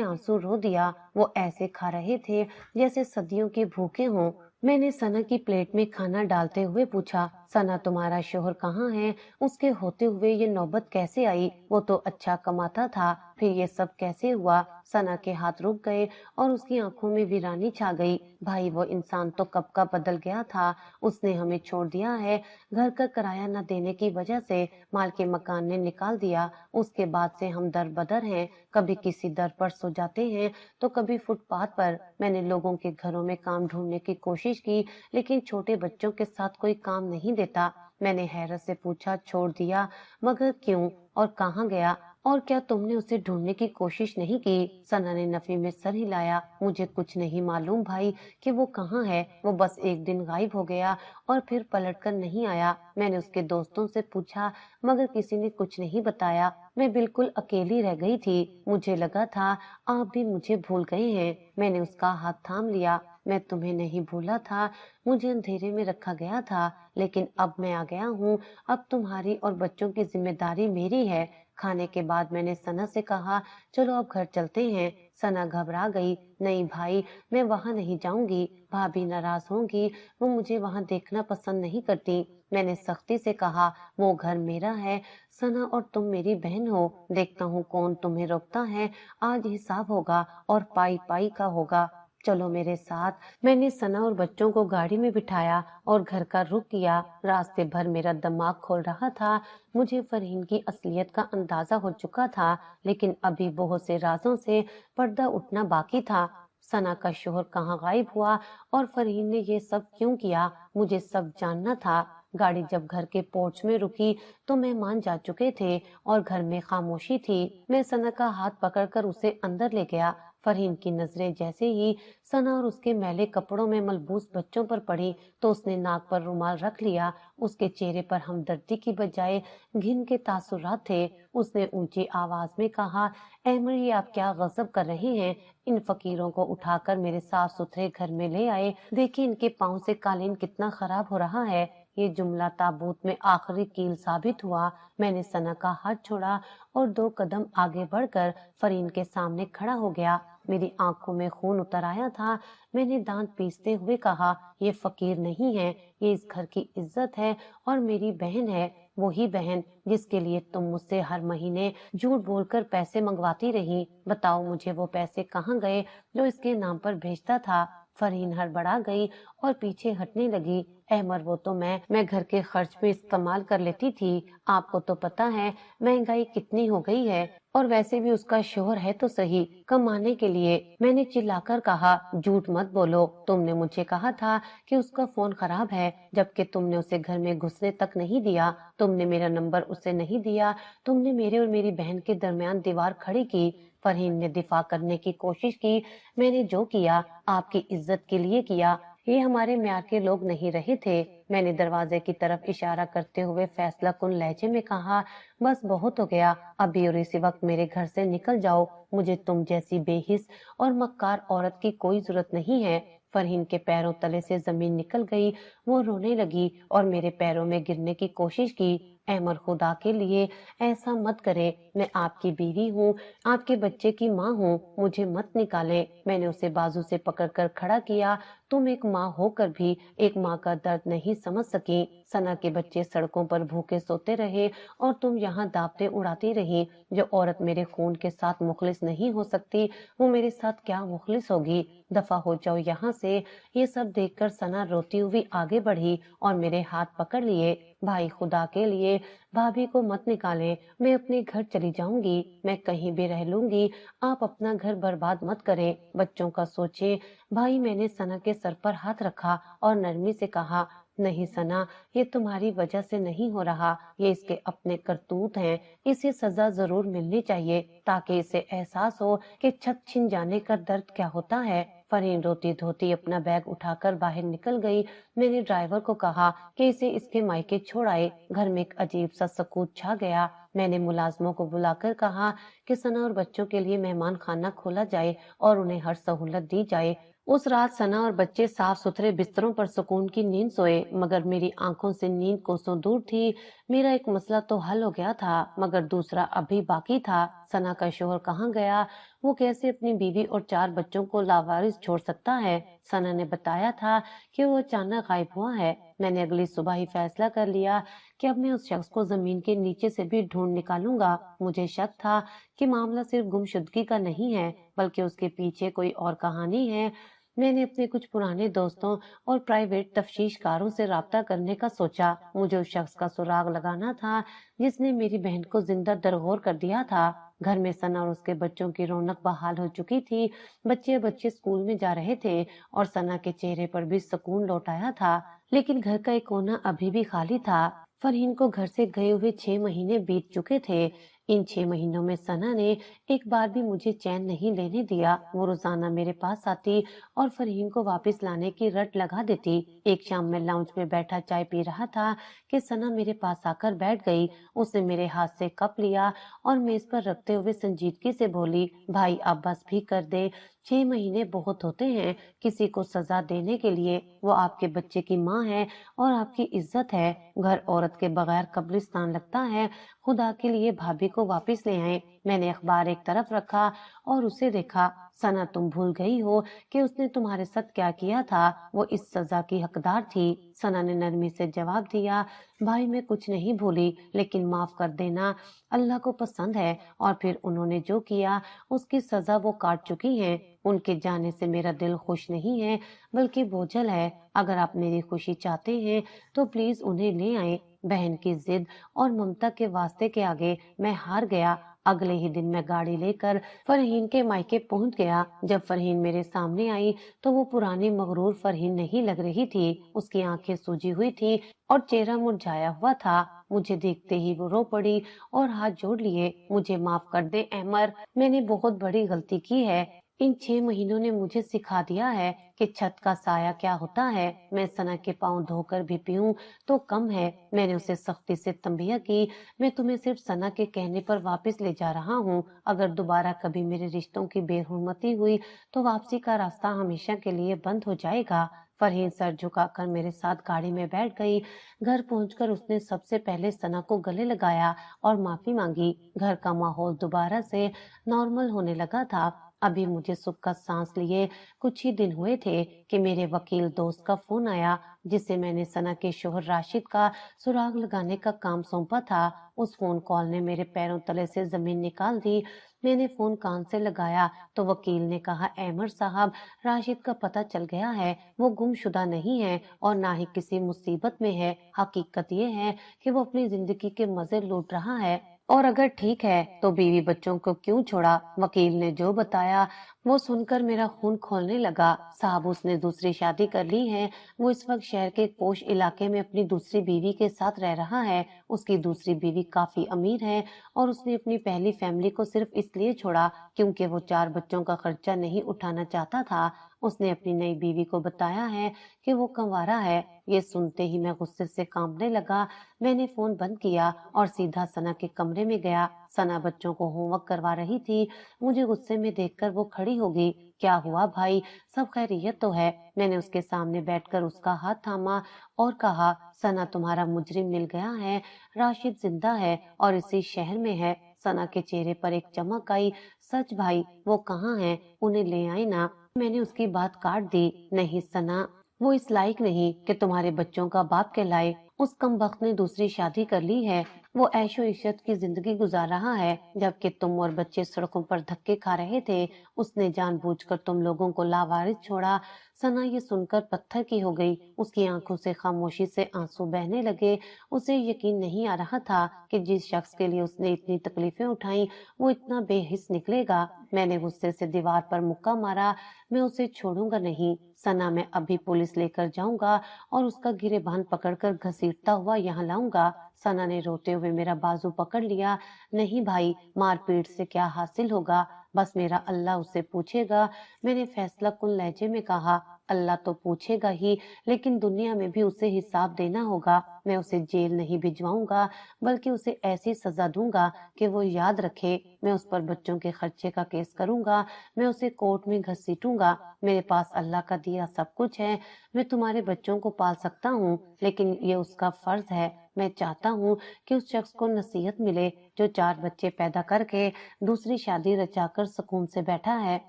आंसू रो दिया। वो ऐसे खा रहे थे जैसे सदियों के भूखे हों। मैंने सना की प्लेट में खाना डालते हुए पूछा, सना तुम्हारा शोहर कहाँ है? उसके होते हुए ये नौबत कैसे आई? वो तो अच्छा कमाता था, फिर ये सब कैसे हुआ? सना के हाथ रुक गए और उसकी आंखों में वीरानी छा गई। भाई वो इंसान तो कब का बदल गया था, उसने हमें छोड़ दिया है। घर का किराया न देने की वजह से माल के मकान ने निकाल दिया। उसके बाद से हम दर बदर हैं, कभी किसी दर पर सो जाते हैं तो कभी फुटपाथ पर। मैंने लोगों के घरों में काम ढूंढने की कोशिश की, लेकिन छोटे बच्चों के साथ कोई काम नहीं देता। मैंने हैरत से पूछा, छोड़ दिया? मगर क्यों और कहाँ गया? और क्या तुमने उसे ढूंढने की कोशिश नहीं की? सना ने नफी में सर हिलाया। मुझे कुछ नहीं मालूम भाई कि वो कहाँ है। वो बस एक दिन गायब हो गया और फिर पलट कर नहीं आया। मैंने उसके दोस्तों से पूछा, मगर किसी ने कुछ नहीं बताया। मैं बिल्कुल अकेली रह गई थी। मुझे लगा था आप भी मुझे भूल गए हैं। मैंने उसका हाथ थाम लिया। मैं तुम्हें नहीं भूला था, मुझे अंधेरे में रखा गया था, लेकिन अब मैं आ गया हूँ। अब तुम्हारी और बच्चों की जिम्मेदारी मेरी है। खाने के बाद मैंने सना से कहा, चलो अब घर चलते हैं। सना घबरा गई। नहीं भाई, मैं वहां नहीं जाऊंगी, भाभी नाराज होंगी, वो मुझे वहां देखना पसंद नहीं करती। मैंने सख्ती से कहा, वो घर मेरा है, सना और तुम मेरी बहन हो। देखता हूँ कौन तुम्हें रोकता है। आज हिसाब होगा और पाई पाई का होगा। चलो मेरे साथ। मैंने सना और बच्चों को गाड़ी में बिठाया और घर का रुख किया। रास्ते भर मेरा दिमाग खोल रहा था। मुझे फरहीन की असलियत का अंदाजा हो चुका था, लेकिन अभी बहुत से राजों से पर्दा उठना बाकी था। सना का शोहर कहाँ गायब हुआ और फरहीन ने ये सब क्यों किया, मुझे सब जानना था। गाड़ी जब घर के पोर्च में रुकी तो मेहमान जा चुके थे और घर में खामोशी थी। मैं सना का हाथ पकड़कर उसे अंदर ले गया। फरहीन की नजरें जैसे ही सना और उसके मैले कपड़ों में मलबूस बच्चों पर पड़ी तो उसने नाक पर रुमाल रख लिया। उसके चेहरे पर हमदर्दी की बजाय घिन के तासुरात थे। उसने ऊंची आवाज में कहा, अहमद ये आप क्या गजब कर रहे हैं? इन फकीरों को उठाकर मेरे साफ सुथरे घर में ले आए। देखिए इनके पाँव से कालीन कितना खराब हो रहा है। ये जुमला ताबूत में आखिरी कील साबित हुआ। मैंने सना का हाथ छोड़ा और 2 कदम आगे बढ़कर फरहीन के सामने खड़ा हो गया। मेरी आंखों में खून उतर आया था। मैंने दांत पीसते हुए कहा, ये फकीर नहीं है, ये इस घर की इज्जत है और मेरी बहन है। वही बहन जिसके लिए तुम मुझसे हर महीने झूठ बोलकर पैसे मंगवाती रही। बताओ मुझे वो पैसे कहाँ गए जो इसके नाम पर भेजता था? फरहीन हड़बड़ा गई और पीछे हटने लगी। अहमद वो तो मैं घर के खर्च में इस्तेमाल कर लेती थी। आपको तो पता है महंगाई कितनी हो गई है, और वैसे भी उसका शोहर है तो सही, कमाने के लिए। मैंने चिल्लाकर कहा, झूठ मत बोलो। तुमने मुझे कहा था कि उसका फोन खराब है, जबकि तुमने उसे घर में घुसने तक नहीं दिया। तुमने मेरा नंबर उसे नहीं दिया। तुमने मेरे और मेरी बहन के दरमियान दीवार खड़ी की। फरहीन ने दिफा करने की कोशिश की। मैंने जो किया आपकी इज्जत के लिए किया। ये हमारे म्यार के लोग नहीं रहे थे। मैंने दरवाजे की तरफ इशारा करते हुए फैसला कुन लहजे में कहा, बस बहुत हो गया, अभी और इसी वक्त मेरे घर से निकल जाओ। मुझे तुम जैसी बेहिस और मक्कार औरत की कोई जरूरत नहीं है। फरहीन के पैरों तले से जमीन निकल गई। वो रोने लगी और मेरे पैरों में गिरने की कोशिश की। अहमद खुदा के लिए ऐसा मत करे, मैं आपकी बीवी हूँ, आपके बच्चे की माँ हूँ, मुझे मत निकाले। मैंने उसे बाजू से पकड़कर खड़ा किया। तुम एक माँ होकर भी एक माँ का दर्द नहीं समझ सकी। सना के बच्चे सड़कों पर भूखे सोते रहे और तुम यहाँ दावतें उड़ाती रही। जो औरत मेरे खून के साथ मुखलिस नहीं हो सकती, वो मेरे साथ क्या मुखलिस होगी? दफा हो जाओ यहाँ से। ये सब देखकर सना रोती हुई आगे बढ़ी और मेरे हाथ पकड़ लिए। भाई खुदा के लिए भाभी को मत निकाले, मैं अपने घर चली जाऊंगी, मैं कहीं भी रह लूंगी, आप अपना घर बर्बाद मत करें, बच्चों का सोचें। भाई मैंने सना के सर पर हाथ रखा और नरमी से कहा, नहीं सना, ये तुम्हारी वजह से नहीं हो रहा, ये इसके अपने करतूत हैं, इसे सजा जरूर मिलनी चाहिए ताकि इसे एहसास हो कि छत छिन जाने का दर्द क्या होता है। फरहीन रोती धोती अपना बैग उठाकर बाहर निकल गई। मैंने ड्राइवर को कहा कि इसे इसके मायके छोड़ आए। घर में एक अजीब सा सकूत छा गया। मैंने मुलाजमों को बुलाकर कहा कि सना और बच्चों के लिए मेहमान खाना खोला जाए और उन्हें हर सहूलत दी जाए। उस रात सना और बच्चे साफ सुथरे बिस्तरों पर सुकून की नींद सोए, मगर मेरी आंखों से नींद कोसों दूर थी। मेरा एक मसला तो हल हो गया था, मगर दूसरा अभी बाकी था। सना का शोहर कहाँ गया? वो कैसे अपनी बीवी और 4 बच्चों को लावारिस छोड़ सकता है? सना ने बताया था कि वो अचानक गायब हुआ है। मैंने अगली सुबह ही फैसला कर लिया कि अब मैं उस शख्स को जमीन के नीचे से भी ढूंढ निकालूंगा। मुझे शक था कि मामला सिर्फ गुमशुदगी का नहीं है, बल्कि उसके पीछे कोई और कहानी है। मैंने अपने कुछ पुराने दोस्तों और प्राइवेट तफ्तीशकारों से राब्ता करने का सोचा। मुझे उस शख्स का सुराग लगाना था जिसने मेरी बहन को जिंदा दरगोर कर दिया था। घर में सना और उसके बच्चों की रौनक बहाल हो चुकी थी। बच्चे स्कूल में जा रहे थे और सना के चेहरे पर भी सुकून लौट आया था। लेकिन घर का एक कोना अभी भी खाली था। फरहीन को घर से गए हुए 6 महीने बीत चुके थे। इन 6 महीनों में सना ने एक बार भी मुझे चैन नहीं लेने दिया। वो रोजाना मेरे पास आती और फरहीन को वापस लाने की रट लगा देती। एक शाम मैं लाउंज में बैठा चाय पी रहा था कि सना मेरे पास आकर बैठ गई। उसने मेरे हाथ से कप लिया और मेज पर रखते हुए संजीदगी से बोली, भाई अब बस भी कर दे, 6 महीने बहुत होते हैं किसी को सजा देने के लिए। वो आपके बच्चे की माँ है और आपकी इज्जत है। घर औरत के बगैर कब्रिस्तान लगता है। खुदा के लिए भाभी को वापस ले आए। मैंने अखबार एक तरफ रखा और उसे देखा। सना, तुम भूल गई हो कि उसने तुम्हारे साथ क्या किया था? वो इस सजा की हकदार थी। सना ने नरमी से जवाब दिया, भाई मैं कुछ नहीं भूली, लेकिन माफ कर देना, अल्लाह को पसंद है और फिर उन्होंने जो किया उसकी सजा वो काट चुकी हैं। उनके जाने से मेरा दिल खुश नहीं है, बल्कि बोझल है। अगर आप मेरी खुशी चाहते हैं तो प्लीज उन्हें ले आए। बहन की जिद और ममता के वास्ते के आगे मैं हार गया। अगले ही दिन मैं गाड़ी लेकर फरहीन के मायके पहुंच गया। जब फरहीन मेरे सामने आई तो वो पुरानी मगरूर फरहीन नहीं लग रही थी। उसकी आंखें सूजी हुई थी और चेहरा मुरझाया हुआ था। मुझे देखते ही वो रो पड़ी और हाथ जोड़ लिए। मुझे माफ कर दे अहमर, मैंने बहुत बड़ी गलती की है। इन 6 महीनों ने मुझे सिखा दिया है कि छत का साया क्या होता है। मैं सना के पांव धोकर भी पीऊं तो कम है। मैंने उसे सख्ती से तंबिया की, मैं तुम्हें सिर्फ सना के कहने पर वापस ले जा रहा हूँ। अगर दोबारा कभी मेरे रिश्तों की बेहुरमती हुई तो वापसी का रास्ता हमेशा के लिए बंद हो जाएगा। फरहीन सर झुकाकर मेरे साथ गाड़ी में बैठ गई। घर पहुंचकर उसने सबसे पहले सना को गले लगाया और माफी मांगी। घर का माहौल दोबारा से नॉर्मल होने लगा था। अभी मुझे सुख का सांस लिए कुछ ही दिन हुए थे कि मेरे वकील दोस्त का फोन आया, जिसे मैंने सना के शोहर राशिद का सुराग लगाने का काम सौंपा था। उस फोन कॉल ने मेरे पैरों तले से जमीन निकाल दी। मैंने फोन कान से लगाया तो वकील ने कहा, अहमद साहब, राशिद का पता चल गया है। वो गुमशुदा नहीं है और ना ही किसी मुसीबत में है। हकीकत ये है कि वो अपनी जिंदगी के मजे लूट रहा है, और अगर ठीक है तो बीवी बच्चों को क्यों छोड़ा? वकील ने जो बताया वो सुनकर मेरा खून खौलने लगा। साहब, उसने दूसरी शादी कर ली है। वो इस वक्त शहर के एक पोश इलाके में अपनी दूसरी बीवी के साथ रह रहा है। उसकी दूसरी बीवी काफी अमीर है और उसने अपनी पहली फैमिली को सिर्फ इसलिए छोड़ा क्योंकि वो 4 बच्चों का खर्चा नहीं उठाना चाहता था। उसने अपनी नई बीवी को बताया है कि वो कंवारा है। ये सुनते ही मैं गुस्से से कांपने लगा। मैंने फोन बंद किया और सीधा सना के कमरे में गया। सना बच्चों को होमवर्क करवा रही थी। मुझे गुस्से में देखकर वो खड़ी हो गई। क्या हुआ भाई, सब खैरियत तो है? मैंने उसके सामने बैठकर उसका हाथ थामा और कहा, सना, तुम्हारा मुजरिम मिल गया है। राशिद जिंदा है और इसी शहर में है। सना के चेहरे पर एक चमक आई। सच भाई, वो कहाँ है? उन्हें ले आई ना। मैंने उसकी बात काट दी। नहीं सना, वो इस लायक नहीं कि तुम्हारे बच्चों का बाप कहलाए। उस कमबख्त ने दूसरी शादी कर ली है। वो ऐशो इशरत की जिंदगी गुजार रहा है, जबकि तुम और बच्चे सड़कों पर धक्के खा रहे थे। उसने जानबूझकर तुम लोगों को लावारिस छोड़ा। सना ये सुनकर पत्थर की हो गई। उसकी आंखों से खामोशी से आंसू बहने लगे। उसे यकीन नहीं आ रहा था कि जिस शख्स के लिए उसने इतनी तकलीफें उठाई वो इतना बेहिस निकलेगा। मैंने गुस्से से दीवार पर मुक्का मारा। मैं उसे छोड़ूंगा नहीं सना, मैं अभी पुलिस लेकर जाऊंगा और उसका गिरेबान पकड़कर घसीटता हुआ यहाँ लाऊंगा। सना ने रोते हुए मेरा बाजू पकड़ लिया। नहीं भाई, मारपीट से क्या हासिल होगा, बस मेरा अल्लाह उससे पूछेगा। मैंने फैसला कुन लहजे में कहा। अल्लाह तो पूछेगा ही, लेकिन दुनिया में भी उसे हिसाब देना होगा। मैं उसे जेल नहीं भिजवाऊंगा, बल्कि उसे ऐसी सजा दूंगा कि वो याद रखे। मैं उस पर बच्चों के खर्चे का केस करूंगा। मैं उसे कोर्ट में घसीटूंगा। मेरे पास अल्लाह का दिया सब कुछ है। मैं तुम्हारे बच्चों को पाल सकता हूँ, लेकिन ये उसका फर्ज है। मैं चाहता हूँ कि उस शख्स को नसीहत मिले जो 4 बच्चे पैदा करके दूसरी शादी रचाकर सुकून से बैठा है।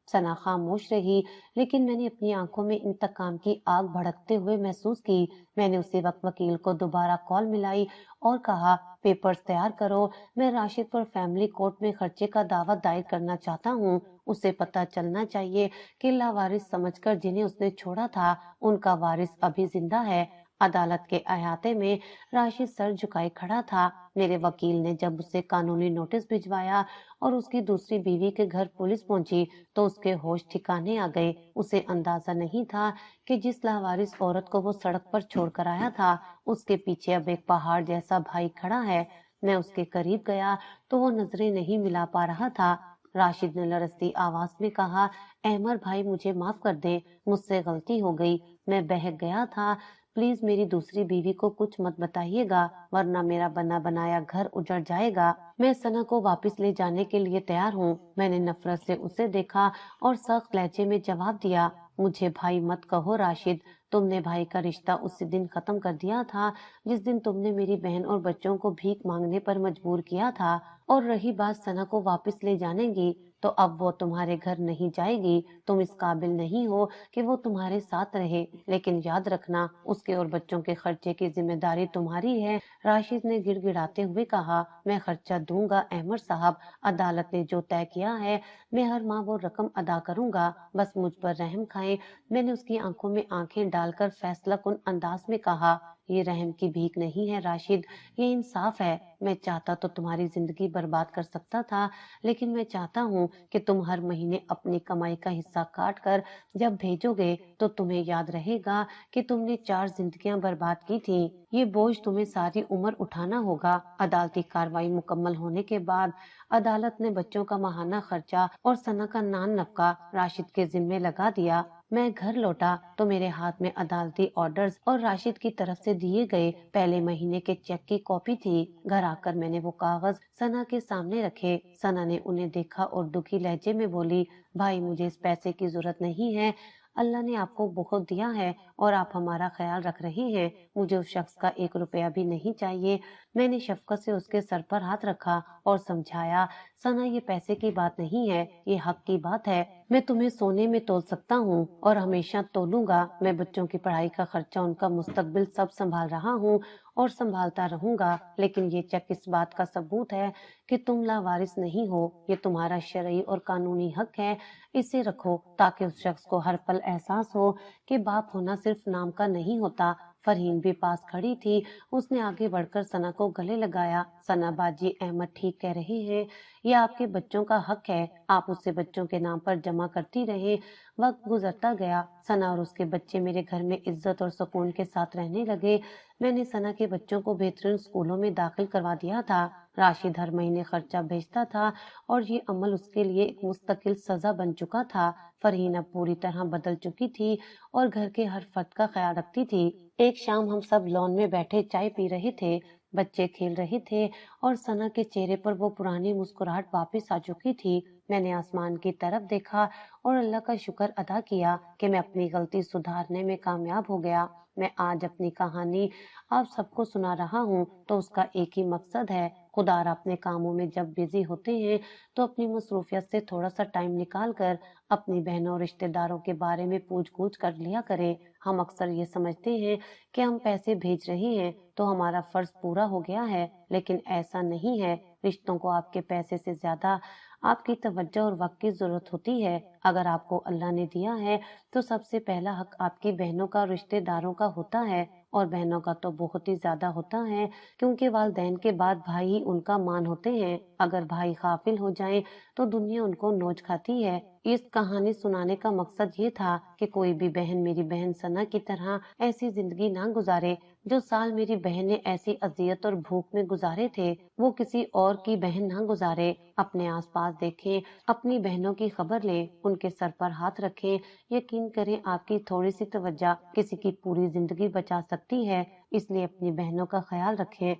सना खामोश रही, लेकिन मैंने अपनी आंखों में इंतकाम की आग भड़कते हुए महसूस की। मैंने उसी वक्त वकील को दोबारा कॉल मिलाई और कहा, पेपर्स तैयार करो। मैं राशिद पर फैमिली कोर्ट में खर्चे का दावा दायर करना चाहता हूँ। उसे पता चलना चाहिए कि लावारिस समझकर जिन्हें उसने छोड़ा था, उनका वारिस अभी जिंदा है। अदालत के अहाते में राशिद सर झुकाए खड़ा था। मेरे वकील ने जब उसे कानूनी नोटिस भिजवाया और उसकी दूसरी बीवी के घर पुलिस पहुंची, तो उसके होश ठिकाने आ गए। उसे अंदाजा नहीं था कि जिस लावारिस औरत को वो सड़क पर छोड़कर आया था, उसके पीछे अब एक पहाड़ जैसा भाई खड़ा है। मैं उसके करीब गया तो वो नजरें नहीं मिला पा रहा था। राशिद ने लरसती आवाज में कहा, अहमद भाई मुझे माफ कर दे, मुझसे गलती हो गई, मैं बहक गया था। प्लीज मेरी दूसरी बीवी को कुछ मत बताइएगा, वरना मेरा बना बनाया घर उजड़ जाएगा। मैं सना को वापस ले जाने के लिए तैयार हूँ। मैंने नफरत से उसे देखा और सख्त लहजे में जवाब दिया, मुझे भाई मत कहो राशिद। तुमने भाई का रिश्ता उसी दिन खत्म कर दिया था जिस दिन तुमने मेरी बहन और बच्चों को भीख मांगने पर मजबूर किया था। और रही बात सना को वापस ले जाने की, तो अब वो तुम्हारे घर नहीं जाएगी। तुम इस काबिल नहीं हो कि वो तुम्हारे साथ रहे, लेकिन याद रखना उसके और बच्चों के खर्चे की जिम्मेदारी तुम्हारी है। राशिद ने गिड़गिड़ाते हुए कहा, मैं खर्चा दूंगा अहमद साहब, अदालत ने जो तय किया है मैं हर माह वो रकम अदा करूंगा, बस मुझ पर रहम खाएं। मैंने उसकी आंखों में आंखें डालकर फैसला कुन अंदाज में कहा, ये रहम की भीख नहीं है राशिद, ये इंसाफ है। मैं चाहता तो तुम्हारी जिंदगी बर्बाद कर सकता था, लेकिन मैं चाहता हूँ कि तुम हर महीने अपनी कमाई का हिस्सा काट कर जब भेजोगे तो तुम्हें याद रहेगा कि तुमने 4 जिंदगियां बर्बाद की थी। ये बोझ तुम्हें सारी उम्र उठाना होगा। अदालती कार्रवाई मुकम्मल होने के बाद अदालत ने बच्चों का माहाना खर्चा और सना का नान नफका राशिद के जिम्मे लगा दिया। मैं घर लौटा तो मेरे हाथ में अदालती ऑर्डर्स और राशिद की तरफ से दिए गए पहले महीने के चेक की कॉपी थी। घर आकर मैंने वो कागज सना के सामने रखे। सना ने उन्हें देखा और दुखी लहजे में बोली, भाई मुझे इस पैसे की जरूरत नहीं है। अल्लाह ने आपको बहुत दिया है और आप हमारा ख्याल रख रहे हैं। मुझे उस शख्स का 1 रुपया भी नहीं चाहिए। मैंने शफकत से उसके सर पर हाथ रखा और समझाया, सना ये पैसे की बात नहीं है, ये हक की बात है। मैं तुम्हें सोने में तोल सकता हूँ और हमेशा तोलूंगा। मैं बच्चों की पढ़ाई का खर्चा, उनका मुस्तकबिल सब संभाल रहा हूँ और संभालता रहूंगा, लेकिन ये चेक इस बात का सबूत है कि तुम लावारिस नहीं हो। ये तुम्हारा शरई और कानूनी हक है। इसे रखो ताकि उस शख्स को हर पल एहसास हो कि बाप होना सिर्फ नाम का नहीं होता। फरहीन भी पास खड़ी थी। उसने आगे बढ़कर सना को गले लगाया। सना बाजी, अहमद ठीक कह रहे हैं, ये आपके बच्चों का हक है, आप उससे बच्चों के नाम पर जमा करती रहे। वक्त गुजरता गया। सना और उसके बच्चे मेरे घर में इज्जत और सुकून के साथ रहने लगे। मैंने सना के बच्चों को बेहतरीन स्कूलों में दाखिल करवा दिया था। राशिद हर महीने खर्चा भेजता था और ये अमल उसके लिए एक मुस्तकिल सजा बन चुका था। फरहीन अब पूरी तरह बदल चुकी थी और घर के हर फर्द का ख्याल रखती थी। एक शाम हम सब लॉन में बैठे चाय पी रहे थे। बच्चे खेल रहे थे और सना के चेहरे पर वो पुरानी मुस्कुराहट वापस आ चुकी थी। मैंने आसमान की तरफ देखा और अल्लाह का शुक्र अदा किया कि मैं अपनी गलती सुधारने में कामयाब हो गया। मैं आज अपनी कहानी आप सबको सुना रहा हूँ तो उसका एक ही मकसद है, खुदारा अपने कामों में जब बिजी होते हैं तो अपनी मसरूफियत से थोड़ा सा टाइम निकाल कर अपनी बहनों और रिश्तेदारों के बारे में पूछ गूछ कर लिया करें। हम अक्सर ये समझते हैं कि हम पैसे भेज रहे हैं तो हमारा फर्ज पूरा हो गया है, लेकिन ऐसा नहीं है। रिश्तों को आपके पैसे से ज्यादा आपकी तवज्जो और वक्त की जरूरत होती है। अगर आपको अल्लाह ने दिया है तो सबसे पहला हक आपकी बहनों का और रिश्तेदारों का होता है, और बहनों का तो बहुत ही ज्यादा होता है, क्योंकि वालिदैन के बाद भाई ही उनका मान होते हैं। अगर भाई गाफिल हो जाए तो दुनिया उनको नोच खाती है। इस कहानी सुनाने का मकसद ये था कि कोई भी बहन मेरी बहन सना की तरह ऐसी जिंदगी ना गुजारे। जो साल मेरी बहन ने ऐसी अजियत और भूख में गुजारे थे वो किसी और की बहन ना गुजारे। अपने आसपास देखें, अपनी बहनों की खबर लें, उनके सर पर हाथ रखें। यकीन करें आपकी थोड़ी सी तवज्जो किसी की पूरी जिंदगी बचा सकती है। इसलिए अपनी बहनों का ख्याल रखें।